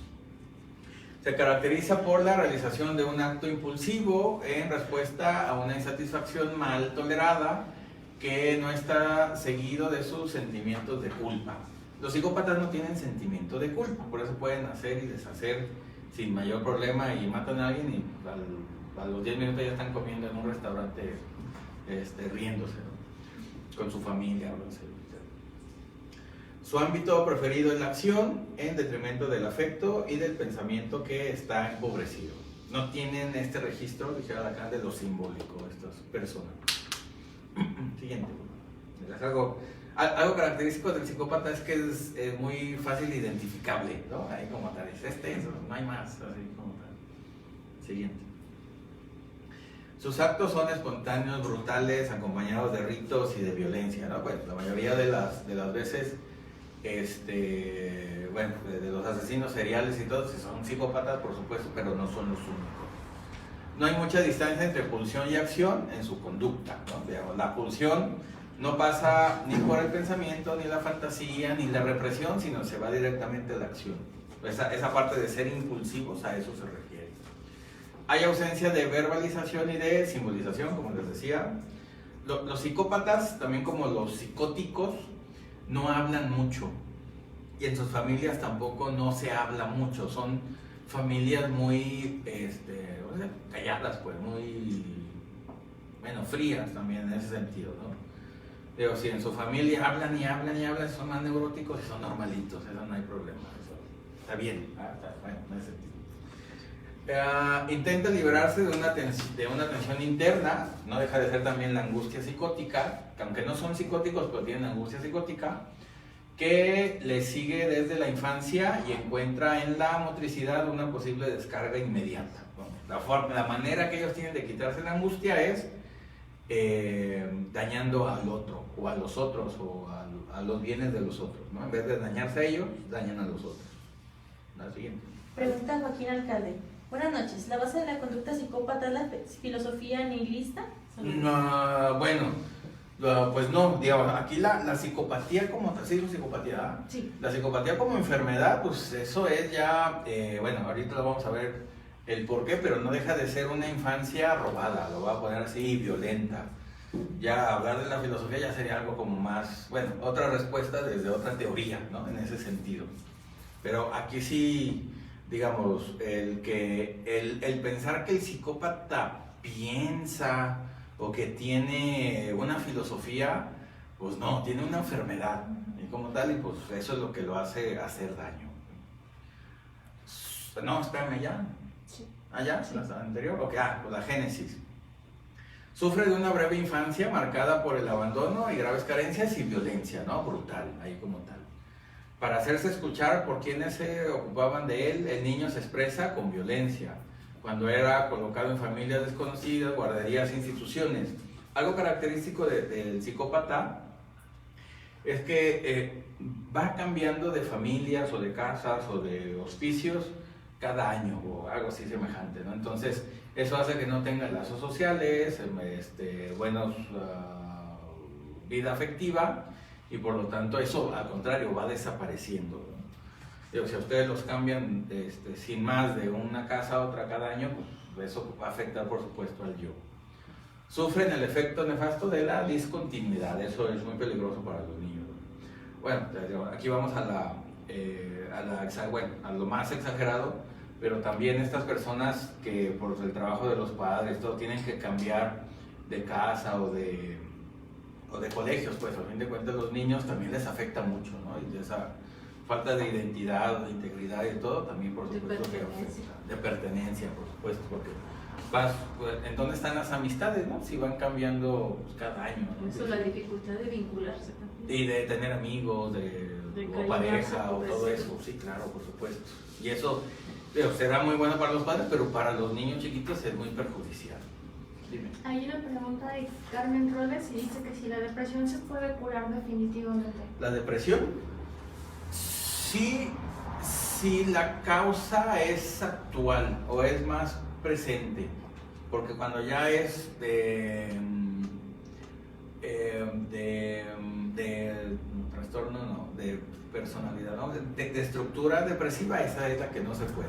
Se caracteriza por la realización de un acto impulsivo en respuesta a una insatisfacción mal tolerada que no está seguido de sus sentimientos de culpa. Los psicópatas no tienen sentimiento de culpa, por eso pueden hacer y deshacer sin mayor problema y matan a alguien y a los 10 minutos ya están comiendo en un restaurante riéndose, ¿no? Con su familia. Su ámbito preferido es la acción en detrimento del afecto y del pensamiento que está empobrecido. No tienen este registro, dijera Lacan, de lo simbólico, estas personas. Siguiente. Es algo característico del psicópata es que es muy fácil identificable, ¿no? Ahí como tal, es eso, no hay más, así como tal. Siguiente. Sus actos son espontáneos, brutales, acompañados de ritos y de violencia, ¿no? Pues la mayoría de las veces, bueno, de los asesinos seriales y todos son psicópatas, por supuesto, pero no son los únicos. No hay mucha distancia entre pulsión y acción en su conducta, ¿no? Digamos, la pulsión no pasa ni por el pensamiento, ni la fantasía, ni la represión, sino se va directamente a la acción. Esa parte de ser impulsivos, a eso se refiere. Hay ausencia de verbalización y de simbolización, como les decía. Los psicópatas, también como los psicóticos, no hablan mucho. Y en sus familias tampoco no se habla mucho. Son familias muy calladas, pues, muy, bueno, frías también en ese sentido, ¿no? Digo, si en su familia hablan y hablan y hablan, son más neuróticos y son normalitos, eso no hay problema, eso está bien, está bueno, en ese sentido. Intenta liberarse de una tensión interna, no deja de ser también la angustia psicótica, que aunque no son psicóticos, pero tienen angustia psicótica, que le sigue desde la infancia y encuentra en la motricidad una posible descarga inmediata, ¿no? La manera que ellos tienen de quitarse la angustia es dañando al otro, o a los otros, o a los bienes de los otros, ¿no? En vez de dañarse a ellos, dañan a los otros. La siguiente. Pregunta Joaquín Alcalde. Buenas noches. ¿La base de la conducta psicópata es la filosofía nihilista? No, bueno, pues no, digamos, aquí la psicopatía como tal, sí, la psicopatía, Sí. La psicopatía como enfermedad, pues eso es ya, bueno, ahorita lo vamos a ver el por qué, pero no deja de ser una infancia robada, lo voy a poner así, violenta. Ya hablar de la filosofía ya sería algo como más, bueno, otra respuesta desde otra teoría, ¿no? En ese sentido. Pero aquí sí, digamos, el pensar que el psicópata piensa o que tiene una filosofía, pues no, tiene una enfermedad, y como tal, y pues eso es lo que lo hace hacer daño. No, espérame ya. Sí. ¿Ya? ¿La anterior? Ok, pues la génesis. Sufre de una breve infancia marcada por el abandono y graves carencias y violencia, ¿no? Brutal, ahí como tal. Para hacerse escuchar por quienes se ocupaban de él, el niño se expresa con violencia. Cuando era colocado en familias desconocidas, guarderías e instituciones. Algo característico del psicópata es que va cambiando de familias o de casas o de hospicios cada año o algo así semejante, ¿no? Entonces, eso hace que no tenga lazos sociales, vida afectiva, y por lo tanto eso al contrario va desapareciendo, ¿no? Digo, si a ustedes los cambian sin más de una casa a otra cada año, pues eso va a afectar por supuesto al yo. Sufren el efecto nefasto de la discontinuidad, eso es muy peligroso para los niños. Bueno, aquí vamos a lo más exagerado, pero también estas personas que por el trabajo de los padres todo tienen que cambiar de casa o de colegios, pues a fin de cuentas los niños también les afecta mucho, ¿no? Y esa falta de identidad, de integridad y de todo también por supuesto que afecta. De pertenencia, por supuesto, porque ¿en dónde están las amistades, no? Si van cambiando pues, cada año, ¿no? Eso, la dificultad de vincularse también. Y de tener amigos, o pareja, o todo eso, sí, claro, por supuesto. Y eso será muy bueno para los padres, pero para los niños chiquitos es muy perjudicial. Dime. Hay una pregunta de Carmen Robles y dice que si la depresión se puede curar definitivamente. ¿La depresión? Sí, si la causa es actual o es más presente, porque cuando ya es de trastorno, no, de personalidad, ¿no? de estructura depresiva, esa es la que no se puede.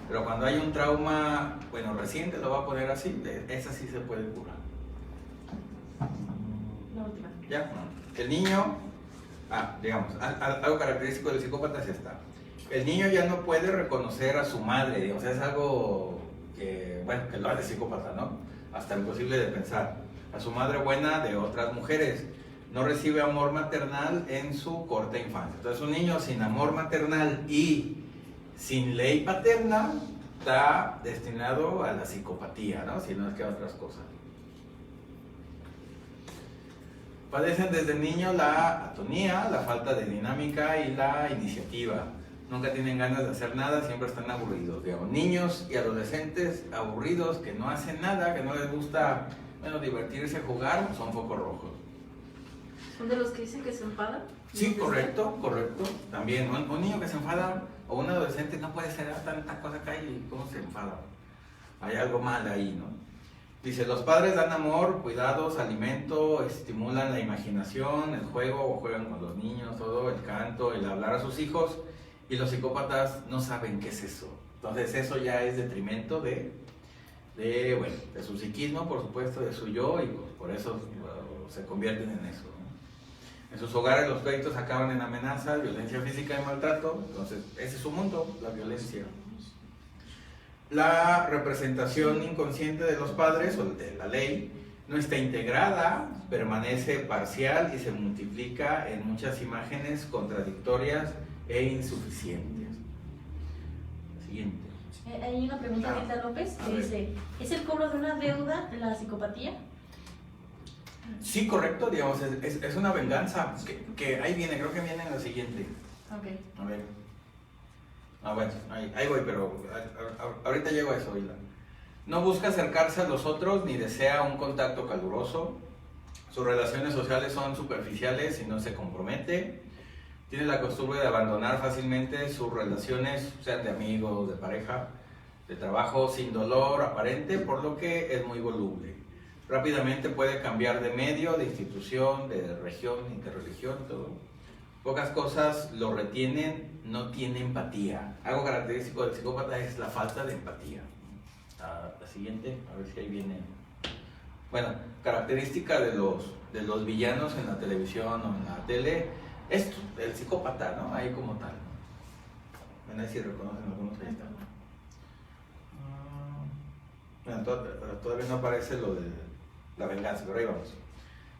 Pero cuando hay un trauma, bueno, reciente, lo voy a poner así, esa sí se puede curar. La última. ¿Ya? El niño, digamos, algo característico del psicópata es esta. El niño ya no puede reconocer a su madre, digamos, es algo que, bueno, que lo hace psicópata, ¿no? Hasta imposible de pensar. A su madre buena de otras mujeres. no recibe amor maternal en su corta infancia. Entonces un niño sin amor maternal y sin ley paterna está destinado a la psicopatía, ¿no? Si no es que a otras cosas. Padecen desde niño la atonía, la falta de dinámica y la iniciativa. Nunca tienen ganas de hacer nada, siempre están aburridos. Digamos, niños y adolescentes aburridos que no hacen nada, que no les gusta, bueno, divertirse, jugar, son focos rojos. ¿Son de los que dicen que se enfadan? Sí, correcto, correcto. También un niño que se enfada o un adolescente no puede ser tanta cosa acá y cómo se enfada. Hay algo mal ahí, ¿no? Dice, los padres dan amor, cuidados, alimento, estimulan la imaginación, el juego, o juegan con los niños, todo, el canto, el hablar a sus hijos, y los psicópatas no saben qué es eso. Entonces eso ya es detrimento de su psiquismo, por supuesto, de su yo, y pues, por eso se convierten en eso, ¿no? En sus hogares los pleitos acaban en amenazas, violencia física y maltrato. Entonces ese es su mundo, la violencia. La representación inconsciente de los padres o de la ley no está integrada, permanece parcial y se multiplica en muchas imágenes contradictorias e insuficientes. Siguiente. Hay una pregunta de Rita López que dice, ¿es el cobro de una deuda de la psicopatía? Sí, correcto, digamos, es una venganza, que ahí viene, creo que viene en la siguiente. Ok. A ver. Bueno, ahí voy, pero ahorita llego a eso, Hila. No busca acercarse a los otros ni desea un contacto caluroso. Sus relaciones sociales son superficiales y no se compromete. Tiene la costumbre de abandonar fácilmente sus relaciones, sean de amigos, de pareja, de trabajo, sin dolor aparente, por lo que es muy voluble. Rápidamente puede cambiar de medio, de institución, de región, interreligión, todo. Pocas cosas lo retienen, no tiene empatía. Algo característico del psicópata es la falta de empatía. La siguiente, a ver si ahí viene. Bueno, característica de los villanos en la televisión o en la tele, es el psicópata, ¿no? Ahí como tal. Ven ahí si reconocen algunos, ahí están. Bueno, todavía no aparece lo de la venganza, pero ahí vamos.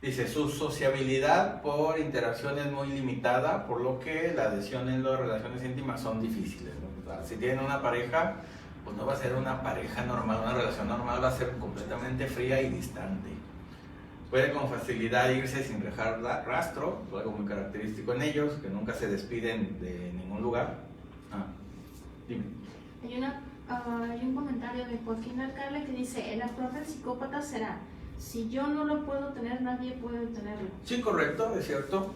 Dice, su sociabilidad por interacción es muy limitada, por lo que la adhesión en las relaciones íntimas son difíciles, ¿no? O sea, si tienen una pareja, pues no va a ser una pareja normal, una relación normal, va a ser completamente fría y distante. Puede con facilidad irse sin dejar rastro, algo muy característico en ellos, que nunca se despiden de ningún lugar. Dime. Hay un comentario de Joaquín Alcalde que dice, el actuar del psicópata será, si yo no lo puedo tener, nadie puede tenerlo. Sí, correcto, es cierto.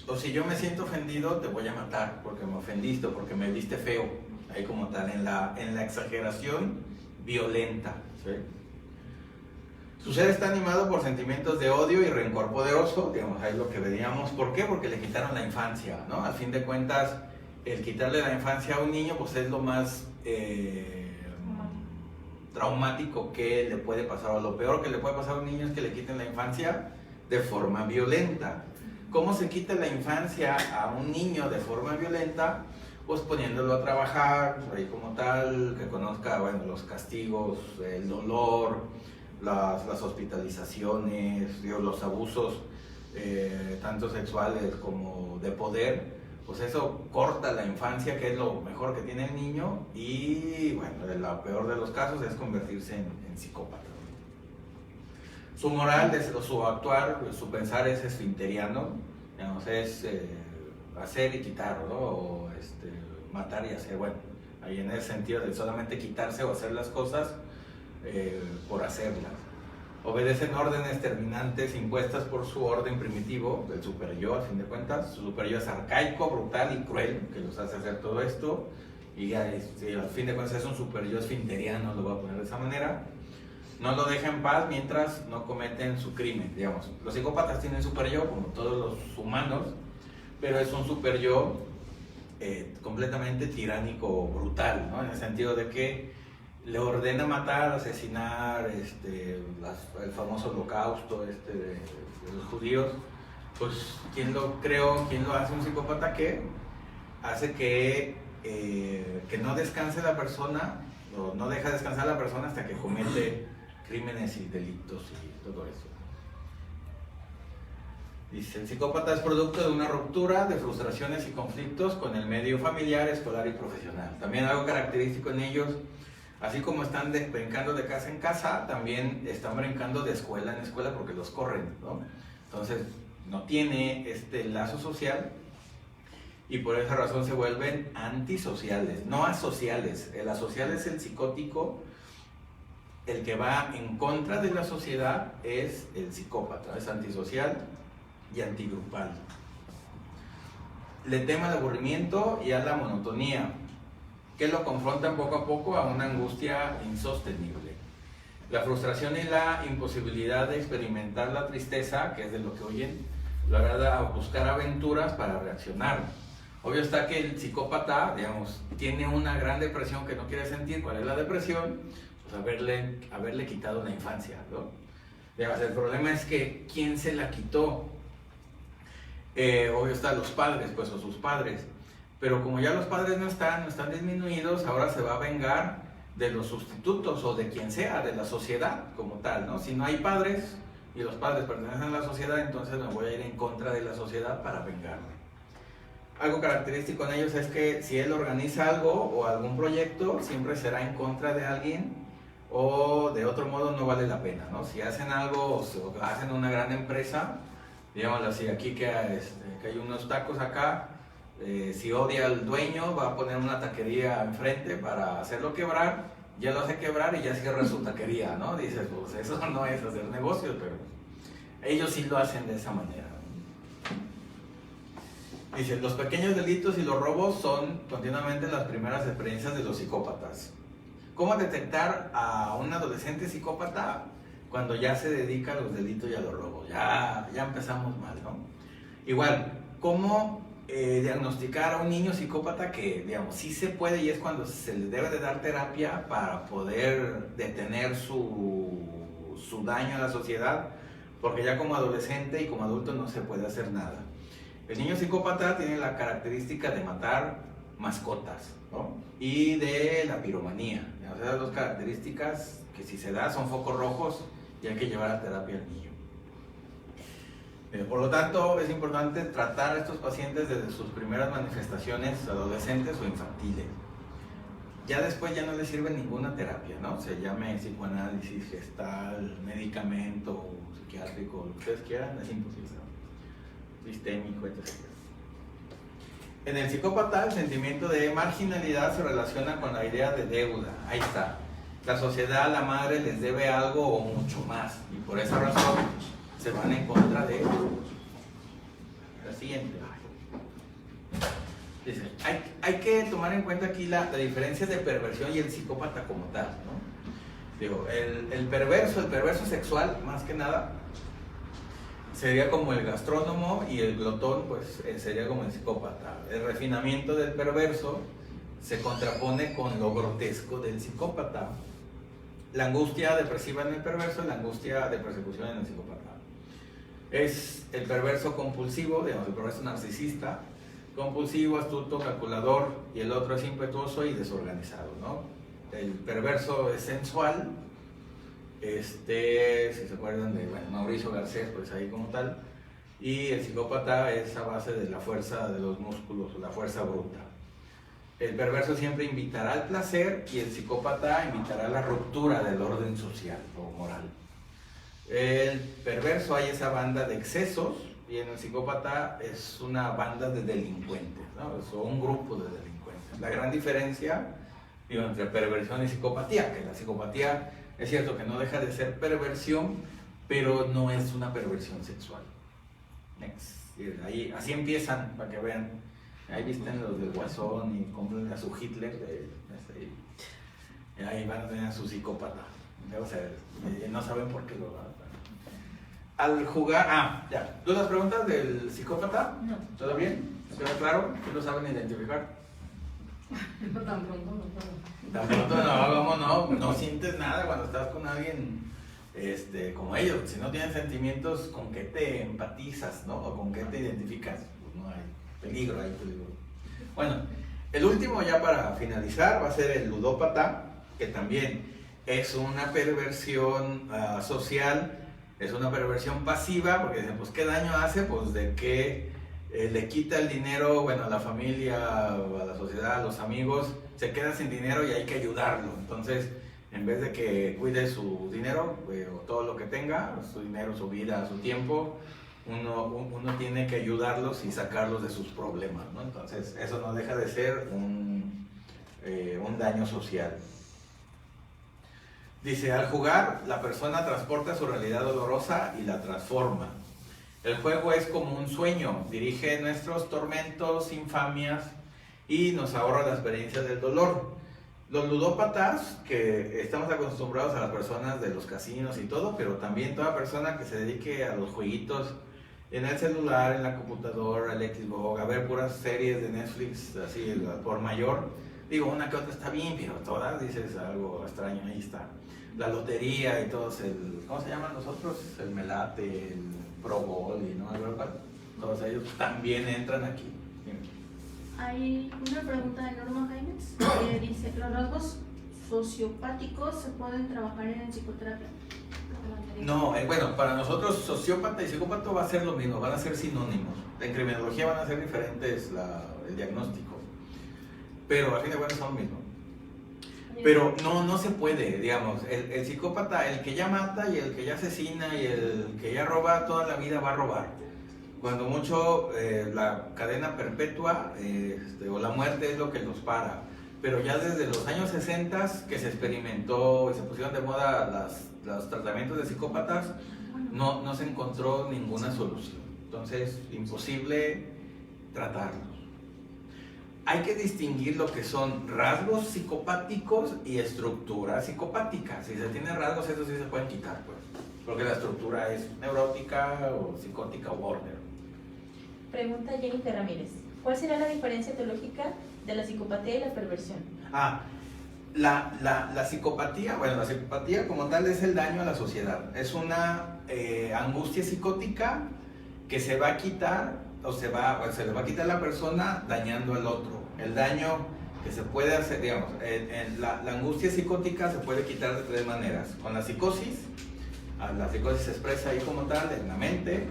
O si yo me siento ofendido, te voy a matar porque me ofendiste o porque me viste feo. Ahí como tal, en la exageración violenta, ¿sí? Su ser está animado por sentimientos de odio y rencor poderoso, digamos, ahí es lo que veíamos. ¿Por qué? Porque le quitaron la infancia, ¿no? Al fin de cuentas, el quitarle la infancia a un niño, pues es lo más traumático que le puede pasar, o lo peor que le puede pasar a un niño es que le quiten la infancia de forma violenta. ¿Cómo se quita la infancia a un niño de forma violenta? Pues poniéndolo a trabajar, ahí como tal, que conozca, bueno, los castigos, el dolor, las hospitalizaciones, los abusos, tanto sexuales como de poder. Pues eso corta la infancia, que es lo mejor que tiene el niño, y bueno, lo peor de los casos es convertirse en psicópata. Su moral, su actuar, su pensar es esfinteriano, digamos, es hacer y quitar, ¿no? O matar y hacer, bueno, ahí en ese sentido de solamente quitarse o hacer las cosas por hacerlas. Obedecen órdenes terminantes impuestas por su orden primitivo, del superyo, a fin de cuentas. Su superyo es arcaico, brutal y cruel, que los hace hacer todo esto. Y al fin de cuentas es un superyo esfinteriano, lo voy a poner de esa manera. No lo deja en paz mientras no cometen su crimen, digamos. Los psicópatas tienen superyo, como todos los humanos, pero es un superyo completamente tiránico, brutal, ¿no? En el sentido de que le ordena matar, asesinar, el famoso holocausto de los judíos. Pues, ¿quién lo hace un psicópata? Que hace que no descanse la persona, o no deja descansar a la persona hasta que comete crímenes y delitos y todo eso. Dice, el psicópata es producto de una ruptura, de frustraciones y conflictos con el medio familiar, escolar y profesional. También algo característico en ellos, así como están brincando de casa en casa, también están brincando de escuela en escuela porque los corren, ¿no? Entonces, no tiene este lazo social y por esa razón se vuelven antisociales, no asociales. El asocial es el psicótico, el que va en contra de la sociedad es el psicópata, es antisocial y antigrupal. Le teme al aburrimiento y a la monotonía, que lo confrontan poco a poco a una angustia insostenible. La frustración y la imposibilidad de experimentar la tristeza, que es de lo que oyen, lo agrada a buscar aventuras para reaccionar. Obvio está que el psicópata, digamos, tiene una gran depresión que no quiere sentir. ¿Cuál es la depresión? Pues haberle quitado la infancia, ¿no? Digamos, el problema es que ¿quién se la quitó? Obvio está los padres, pues, o sus padres. Pero como ya los padres no están disminuidos, ahora se va a vengar de los sustitutos o de quien sea, de la sociedad como tal, ¿no? Si no hay padres y los padres pertenecen a la sociedad, entonces me voy a ir en contra de la sociedad para vengarme. Algo característico en ellos es que si él organiza algo o algún proyecto, siempre será en contra de alguien o de otro modo no vale la pena, ¿no? Si hacen algo o hacen una gran empresa, digámoslo así, aquí que hay unos tacos acá, si odia al dueño va a poner una taquería enfrente para hacerlo quebrar, ya lo hace quebrar y ya cierra su taquería, ¿no? Dices, pues eso no es hacer negocios, pero ellos sí lo hacen de esa manera. Dice, los pequeños delitos y los robos son continuamente las primeras experiencias de los psicópatas. ¿Cómo detectar a un adolescente psicópata cuando ya se dedica a los delitos y a los robos? Ya empezamos mal, ¿no? Igual, ¿cómo diagnosticar a un niño psicópata? Que, digamos, sí se puede y es cuando se le debe de dar terapia para poder detener su daño a la sociedad, porque ya como adolescente y como adulto no se puede hacer nada. El niño psicópata tiene la característica de matar mascotas, ¿no? Y de la piromanía. Esas dos características que si se da son focos rojos y hay que llevar a terapia al niño. Por lo tanto, es importante tratar a estos pacientes desde sus primeras manifestaciones adolescentes o infantiles. Ya después ya no les sirve ninguna terapia, ¿no? Se llame psicoanálisis, gestal, medicamento, psiquiátrico, lo que ustedes quieran, es imposible, ¿no? Sistémico, etc. En el psicópata, el sentimiento de marginalidad se relaciona con la idea de deuda. Ahí está. La sociedad, la madre, les debe algo o mucho más. Y por esa razón se van en contra de ellos. La siguiente. Dice, hay que tomar en cuenta aquí la diferencia de perversión y el psicópata como tal, ¿no? Digo, el perverso sexual, más que nada, sería como el gastrónomo y el glotón, pues sería como el psicópata. El refinamiento del perverso se contrapone con lo grotesco del psicópata. La angustia depresiva en el perverso y la angustia de persecución en el psicópata. Es el perverso compulsivo, digamos, el perverso narcisista, compulsivo, astuto, calculador, y el otro es impetuoso y desorganizado, ¿no? El perverso es sensual, si se acuerdan de Mauricio Garcés, pues ahí como tal, y el psicópata es a base de la fuerza de los músculos, la fuerza bruta. El perverso siempre invitará al placer y el psicópata invitará a la ruptura del orden social o moral. El perverso hay esa banda de excesos y en el psicópata es una banda de delincuentes, ¿no? O un grupo de delincuentes. La gran diferencia, digo, entre perversión y psicopatía, que la psicopatía es cierto que no deja de ser perversión, pero no es una perversión sexual. Next. Ahí, así empiezan, para que vean. Ahí visten los del Guasón y compren a su Hitler. Y ahí van a tener a su psicópata. No saben por qué lo van. Al jugar. Ya. ¿Tú las preguntas del psicópata? No. ¿Todo bien? ¿Queda claro? ¿Sí lo saben identificar? No tan pronto, no puedo. Tan pronto no sientes nada cuando estás con alguien como ellos. Si no tienen sentimientos, ¿con qué te empatizas, no? O con qué te identificas. Pues no hay peligro, hay peligro. Bueno, el último ya para finalizar va a ser el ludópata, que también es una perversión social Es una perversión pasiva, porque dicen, pues, ¿qué daño hace? Pues de que le quita el dinero, bueno, a la familia, a la sociedad, a los amigos, se queda sin dinero y hay que ayudarlo. Entonces, en vez de que cuide su dinero, o todo lo que tenga, su dinero, su vida, su tiempo, uno tiene que ayudarlos y sacarlos de sus problemas, ¿no? Entonces, eso no deja de ser un daño social. Dice, al jugar, la persona transporta su realidad dolorosa y la transforma. El juego es como un sueño, dirige nuestros tormentos, infamias y nos ahorra la experiencia del dolor. Los ludópatas, que estamos acostumbrados a las personas de los casinos y todo, pero también toda persona que se dedique a los jueguitos en el celular, en la computadora, el Xbox, a ver puras series de Netflix, así por mayor. Digo, una que otra está bien, pero todas, dices, algo extraño, ahí está. La lotería y todos, ¿cómo se llaman los otros? El Melate, el Pro Bowl y no, todos ellos también entran aquí. Hay una pregunta de Norma Jaimes que dice, ¿los rasgos sociopáticos se pueden trabajar en psicoterapia? No, bueno, para nosotros sociópata y psicópata va a ser lo mismo, van a ser sinónimos. En criminología van a ser diferentes el diagnóstico, pero al fin de cuentas son lo mismo. Pero no se puede, digamos, el psicópata, el que ya mata y el que ya asesina y el que ya roba, toda la vida va a robar. Cuando mucho la cadena perpetua o la muerte es lo que los para. Pero ya desde los años 60 que se experimentó y se pusieron de moda los tratamientos de psicópatas, no se encontró ninguna solución. Entonces, imposible tratarlos. Hay que distinguir lo que son rasgos psicopáticos y estructura psicopática. Si se tienen rasgos, esos sí se pueden quitar, pues, porque la estructura es neurótica o psicótica o border. Pregunta Jennifer Ramírez. ¿Cuál será la diferencia teológica de la psicopatía y la perversión? La psicopatía, bueno, la psicopatía como tal es el daño a la sociedad. Es una angustia psicótica que se va a quitar se le va a quitar a la persona dañando al otro. El daño que se puede hacer, digamos, la angustia psicótica se puede quitar de tres maneras. Con la psicosis se expresa ahí como tal, en la mente.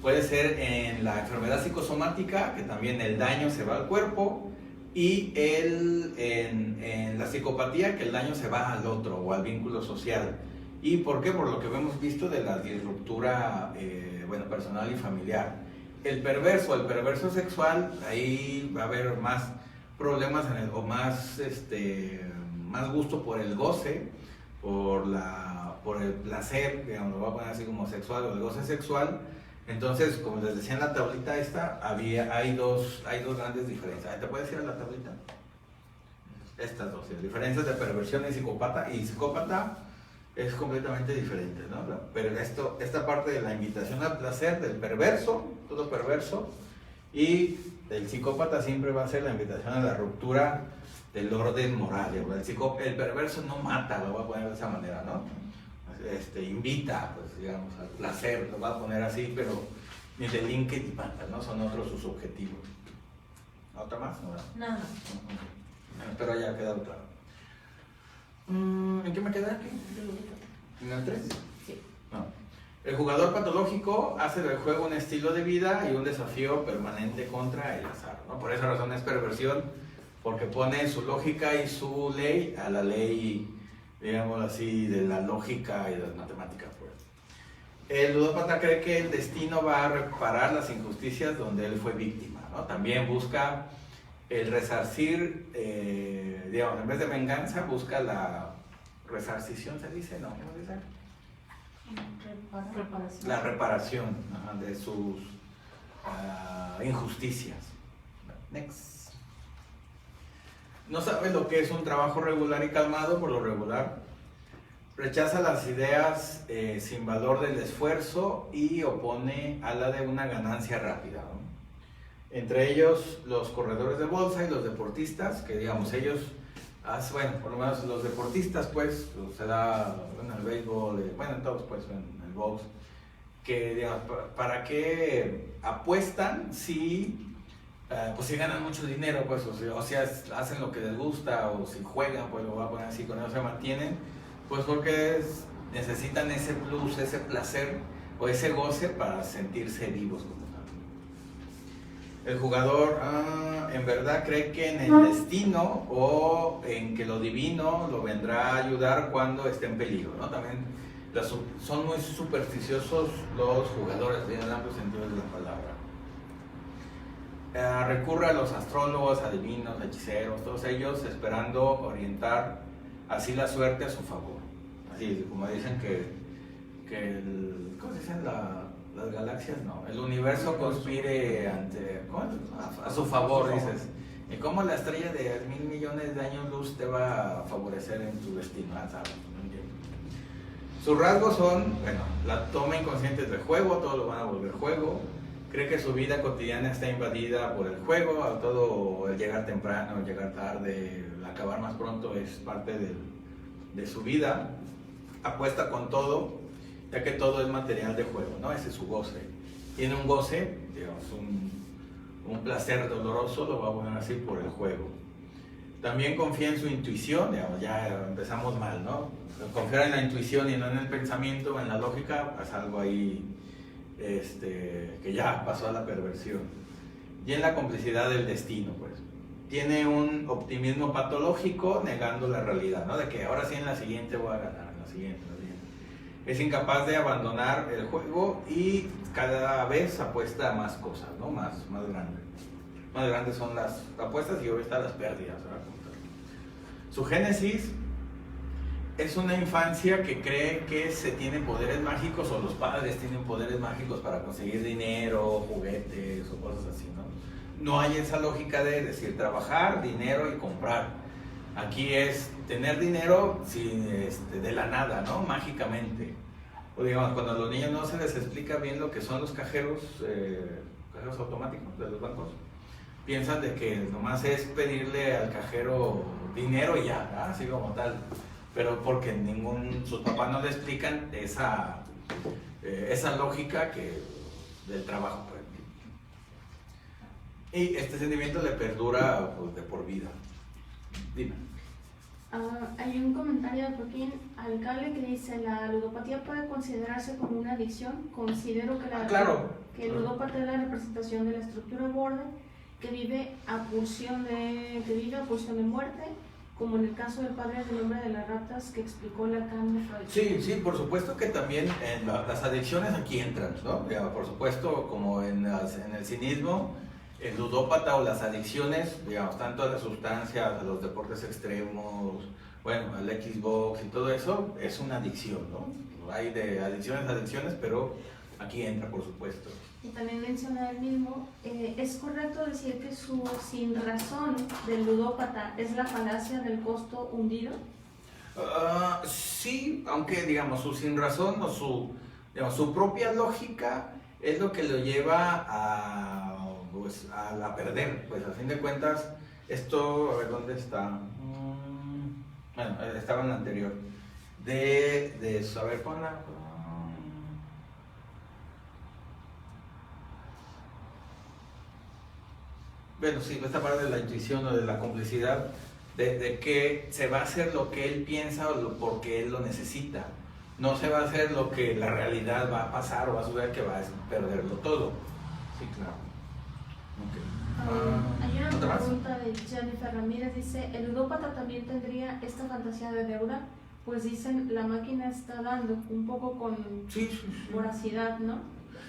Puede ser en la enfermedad psicosomática, que también el daño se va al cuerpo. Y en la psicopatía, que el daño se va al otro o al vínculo social. ¿Y por qué? Por lo que hemos visto de la disruptura personal y familiar. El perverso sexual, ahí va a haber más problemas más gusto por el goce, por el placer, digamos, lo voy a poner así como sexual o el goce sexual. Entonces, como les decía en la tablita esta, hay dos grandes diferencias. ¿Te puedes ir a la tablita? Estas dos, las diferencias de perversión y psicópata es completamente diferente, ¿no? Pero esta parte de la invitación al placer del perverso, todo perverso, y el psicópata siempre va a ser la invitación a la ruptura del orden moral. El perverso no mata, lo voy a poner de esa manera, ¿no? Invita, pues, digamos, al placer, lo va a poner así, pero ni delinque ni mata, ¿no? Son otros sus objetivos. ¿Otra más? No. Nada. Espero haya quedado claro. ¿En qué me quedé aquí? ¿En el 3? Sí. No. El jugador patológico hace del juego un estilo de vida y un desafío permanente contra el azar, ¿no? Por esa razón es perversión, porque pone su lógica y su ley a la ley, digamos así, de la lógica y de las matemáticas, pues. El ludópata cree que el destino va a reparar las injusticias donde él fue víctima, ¿no? También busca el resarcir, digamos, en vez de venganza, busca la resarcición, ¿se dice? ¿No? ¿Cómo se dice? Reparación. La reparación de sus injusticias. Next. No sabe lo que es un trabajo regular y calmado, por lo regular. Rechaza las ideas sin valor del esfuerzo y opone a la de una ganancia rápida, ¿no? Entre ellos los corredores de bolsa y los deportistas, que digamos ellos, por lo menos los deportistas, pues, se da en el béisbol, en todos, pues, en el box, que digamos, ¿para qué apuestan si ganan mucho dinero, pues, o sea, hacen lo que les gusta, o si juegan, pues lo voy a poner así, con eso se mantienen, pues porque necesitan ese plus, ese placer o ese goce para sentirse vivos como tal. El jugador en verdad cree que en el destino o en que lo divino lo vendrá a ayudar cuando esté en peligro, ¿no? También son muy supersticiosos los jugadores en el amplio sentido de la palabra. Recurre a los astrólogos, adivinos, hechiceros, todos ellos esperando orientar así la suerte a su favor. Así como dicen ¿cómo se dicen las galaxias? No, el universo conspire a su favor, dices. Y cómo la estrella de 1,000 millones de años luz te va a favorecer en tu destino, ¿sabes? Sus rasgos son, bueno, la toma inconsciente del juego, todo lo van a volver juego. Cree que su vida cotidiana está invadida por el juego, a todo el llegar temprano, el llegar tarde, el acabar más pronto es parte de su vida. Apuesta con todo, ya que todo es material de juego, ¿no? Ese es su goce. Tiene un goce, digamos, un placer doloroso, lo va a poner así, por el juego. También confía en su intuición, digamos, ya empezamos mal, ¿no? Confiar en la intuición y no en el pensamiento, en la lógica, es algo ahí que ya pasó a la perversión. Y en la complicidad del destino, pues. Tiene un optimismo patológico negando la realidad, ¿no? De que ahora sí en la siguiente voy a ganar, en la siguiente. Es incapaz de abandonar el juego y cada vez apuesta a más cosas, ¿no? Más grandes. Más grandes son las apuestas y ahorita las pérdidas, ¿verdad? Su génesis es una infancia que cree que se tiene poderes mágicos o los padres tienen poderes mágicos para conseguir dinero, juguetes o cosas así, ¿no? No hay esa lógica de decir trabajar, dinero y comprar. Aquí es tener dinero de la nada, ¿no? Mágicamente. O digamos, cuando a los niños no se les explica bien lo que son los cajeros automáticos de los bancos, piensan de que nomás es pedirle al cajero dinero y ya, así como tal. Pero porque sus papás no le explican esa lógica del trabajo, pues. Y este sentimiento le perdura, pues, de por vida. Dime. Hay un comentario de Joaquín Alcalde que dice: la ludopatía puede considerarse como una adicción. Considero que que el ludópata es la representación de la estructura gorda que vive a pulsión de muerte, como en el caso del padre del hombre de las ratas que explicó Lacan de Freud. Sí, por supuesto que también las adicciones aquí entran, ¿no? Por supuesto, como en el cinismo, el ludópata o las adicciones, digamos, tanto a las sustancias, a los deportes extremos, bueno, al Xbox y todo eso, es una adicción, ¿no? Hay de adicciones, pero aquí entra, por supuesto. Y también menciona él mismo, ¿es correcto decir que su sin razón del ludópata es la falacia del costo hundido? Sí, aunque digamos su sin razón o su propia lógica es lo que lo lleva a perder, pues a fin de cuentas, esto, a ver, ¿dónde está? Bueno, estaba en la anterior, de saber con la... Bueno, sí, esta parte de la intuición o de la complicidad, de que se va a hacer lo que él piensa o porque él lo necesita. No se va a hacer lo que la realidad va a pasar o va a suceder, que va a perderlo todo. Sí, claro. Okay. Hay una pregunta de Jennifer Ramírez, dice: ¿el ludópata también tendría esta fantasía de deuda? Pues dicen, la máquina está dando un poco con voracidad, ¿no?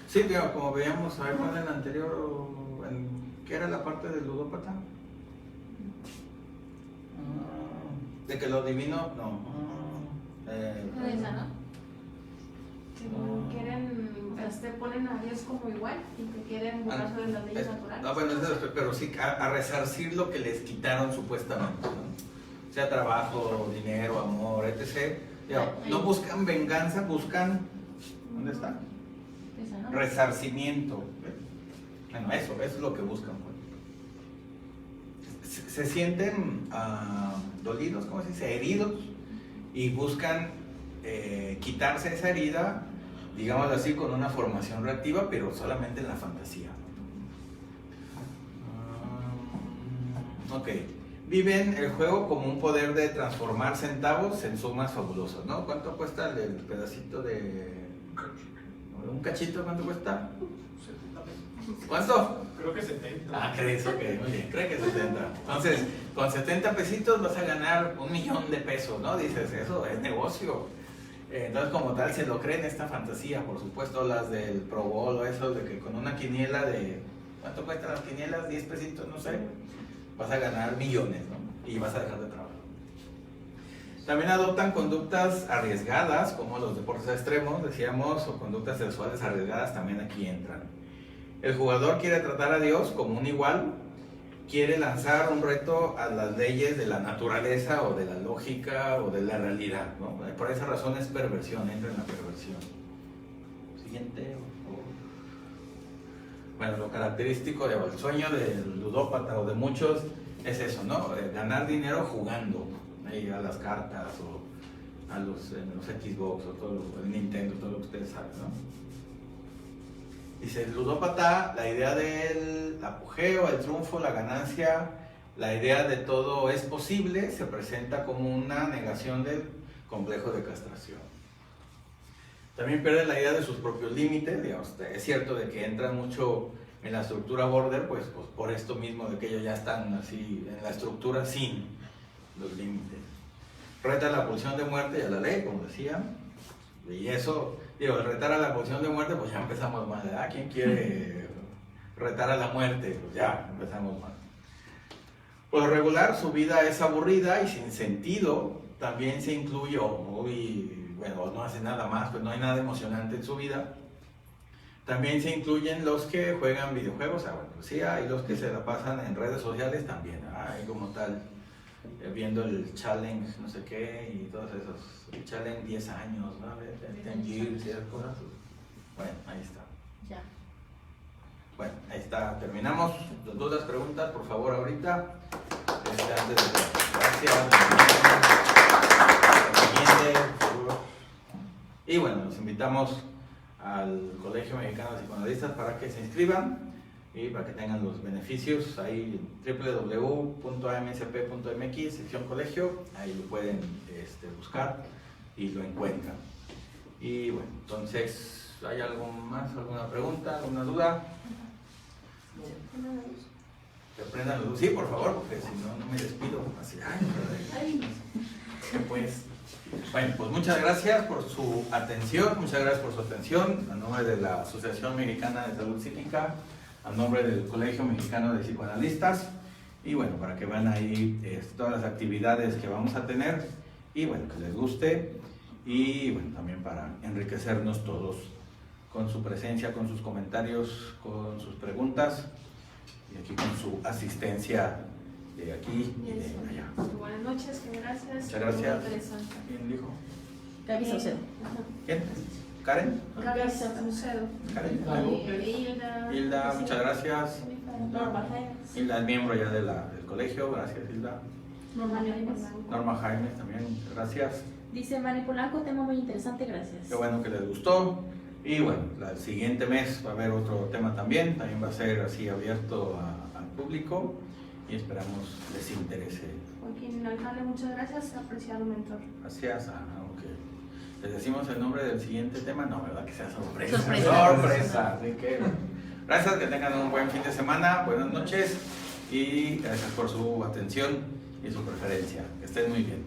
Sí, digamos, como veíamos, a ver, ¿cuál en el anterior? ¿Qué era la parte del ludópata? De que lo divino, no. No esa, ¿no? Que ponen a Dios como igual y que quieren burlarse de las leyes naturales. No, bueno, pero sí a resarcir lo que les quitaron supuestamente, ¿no? O sea, trabajo, dinero, amor, etc. No buscan venganza, buscan... ¿Dónde está? Esa, ¿no? Resarcimiento. Bueno, eso es lo que buscan, pues. Se sienten dolidos, ¿cómo se dice? Heridos, y buscan quitarse esa herida, digámoslo así, con una formación reactiva, pero solamente en la fantasía. Ok, viven el juego como un poder de transformar centavos en sumas fabulosas, ¿no? ¿Cuánto cuesta el pedacito de... un cachito, cuánto cuesta? 70 pesos. ¿Cuánto? Creo que 70. Ah, ¿crees? Ok, muy bien, creo que 70. Entonces, con 70 pesitos vas a ganar 1,000,000 de pesos, ¿no? Dices, eso es negocio. Entonces, como tal, se lo creen esta fantasía, por supuesto, las del Pro Bowl o eso, de que con una quiniela de... ¿cuánto cuestan las quinielas? 10 pesitos, no sé. Vas a ganar millones, ¿no? Y vas a dejar de trabajar. También adoptan conductas arriesgadas, como los deportes extremos, decíamos, o conductas sexuales arriesgadas, también aquí entran. El jugador quiere tratar a Dios como un igual, quiere lanzar un reto a las leyes de la naturaleza o de la lógica o de la realidad, ¿no? Por esa razón es perversión, entra en la perversión. Siguiente, por favor. Bueno, lo característico del sueño del ludópata o de muchos es eso, ¿no? Ganar dinero jugando, a las cartas o a los Xbox o todo el Nintendo, todo lo que ustedes saben, ¿no? Dice, el ludópata, la idea del apogeo, el triunfo, la ganancia, la idea de todo es posible, se presenta como una negación del complejo de castración. También pierde la idea de sus propios límites, digamos, es cierto de que entran mucho en la estructura border, pues por esto mismo de que ellos ya están así en la estructura sin los límites. Reta la pulsión de muerte y a la ley, como decía, y eso... digo, retar a la pulsión de muerte, pues ya empezamos mal, ¿verdad? ¿Quién quiere retar a la muerte? Pues ya empezamos mal. Por lo regular, su vida es aburrida y sin sentido. También se incluye, bueno, no hace nada más, pues no hay nada emocionante en su vida. También se incluyen los que juegan videojuegos, bueno, sí, hay los que se la pasan en redes sociales también, hay como tal, viendo el challenge, no sé qué, y todos esos, el challenge 10 años, ¿no? 10 years y esas cosas. Bueno, ahí está. Ya. Bueno, ahí está, terminamos. Las dudas, preguntas, por favor, ahorita. Antes de... gracias. Siguiente, por favor. Y bueno, los invitamos al Colegio Mexicano de Psicoanalistas para que se inscriban y para que tengan los beneficios. Ahí www.amsp.mx, sección colegio, ahí lo pueden buscar y lo encuentran. Y bueno, entonces, ¿hay algo más? ¿Alguna pregunta? ¿Alguna duda? Que aprendan los... sí, por favor, porque si no, no me despido. Así, pues, bueno, pues muchas gracias por su atención, muchas gracias por su atención, a nombre de la Asociación Mexicana de Salud Psíquica, a nombre del Colegio Mexicano de Psicoanalistas, y bueno, para que vean ahí todas las actividades que vamos a tener, y bueno, que les guste, y bueno, también para enriquecernos todos con su presencia, con sus comentarios, con sus preguntas, y aquí con su asistencia de aquí y de allá. Buenas noches, gracias. Muchas gracias. Muy interesante. ¿Quién dijo? Gaby Saucedo. ¿Quién? ¿Karen? Gaby Saucedo. ¿Karen? Hilda, muchas gracias. Norma Jaimes. Hilda es miembro ya del colegio, gracias Hilda. Norma Jaimes. Norma Jaime también, muchas gracias. Dice Mari Polanco, tema muy interesante, gracias. Qué bueno que les gustó. Y bueno, el siguiente mes va a haber otro tema también va a ser así abierto al público y esperamos les interese. Joaquín Alcalde, muchas gracias, apreciado mentor. Gracias. ¿Les decimos el nombre del siguiente tema? No, ¿verdad? Que sea sorpresa. Sorpresa. Así que gracias, que tengan un buen fin de semana, buenas noches y gracias por su atención y su preferencia. Que estén muy bien.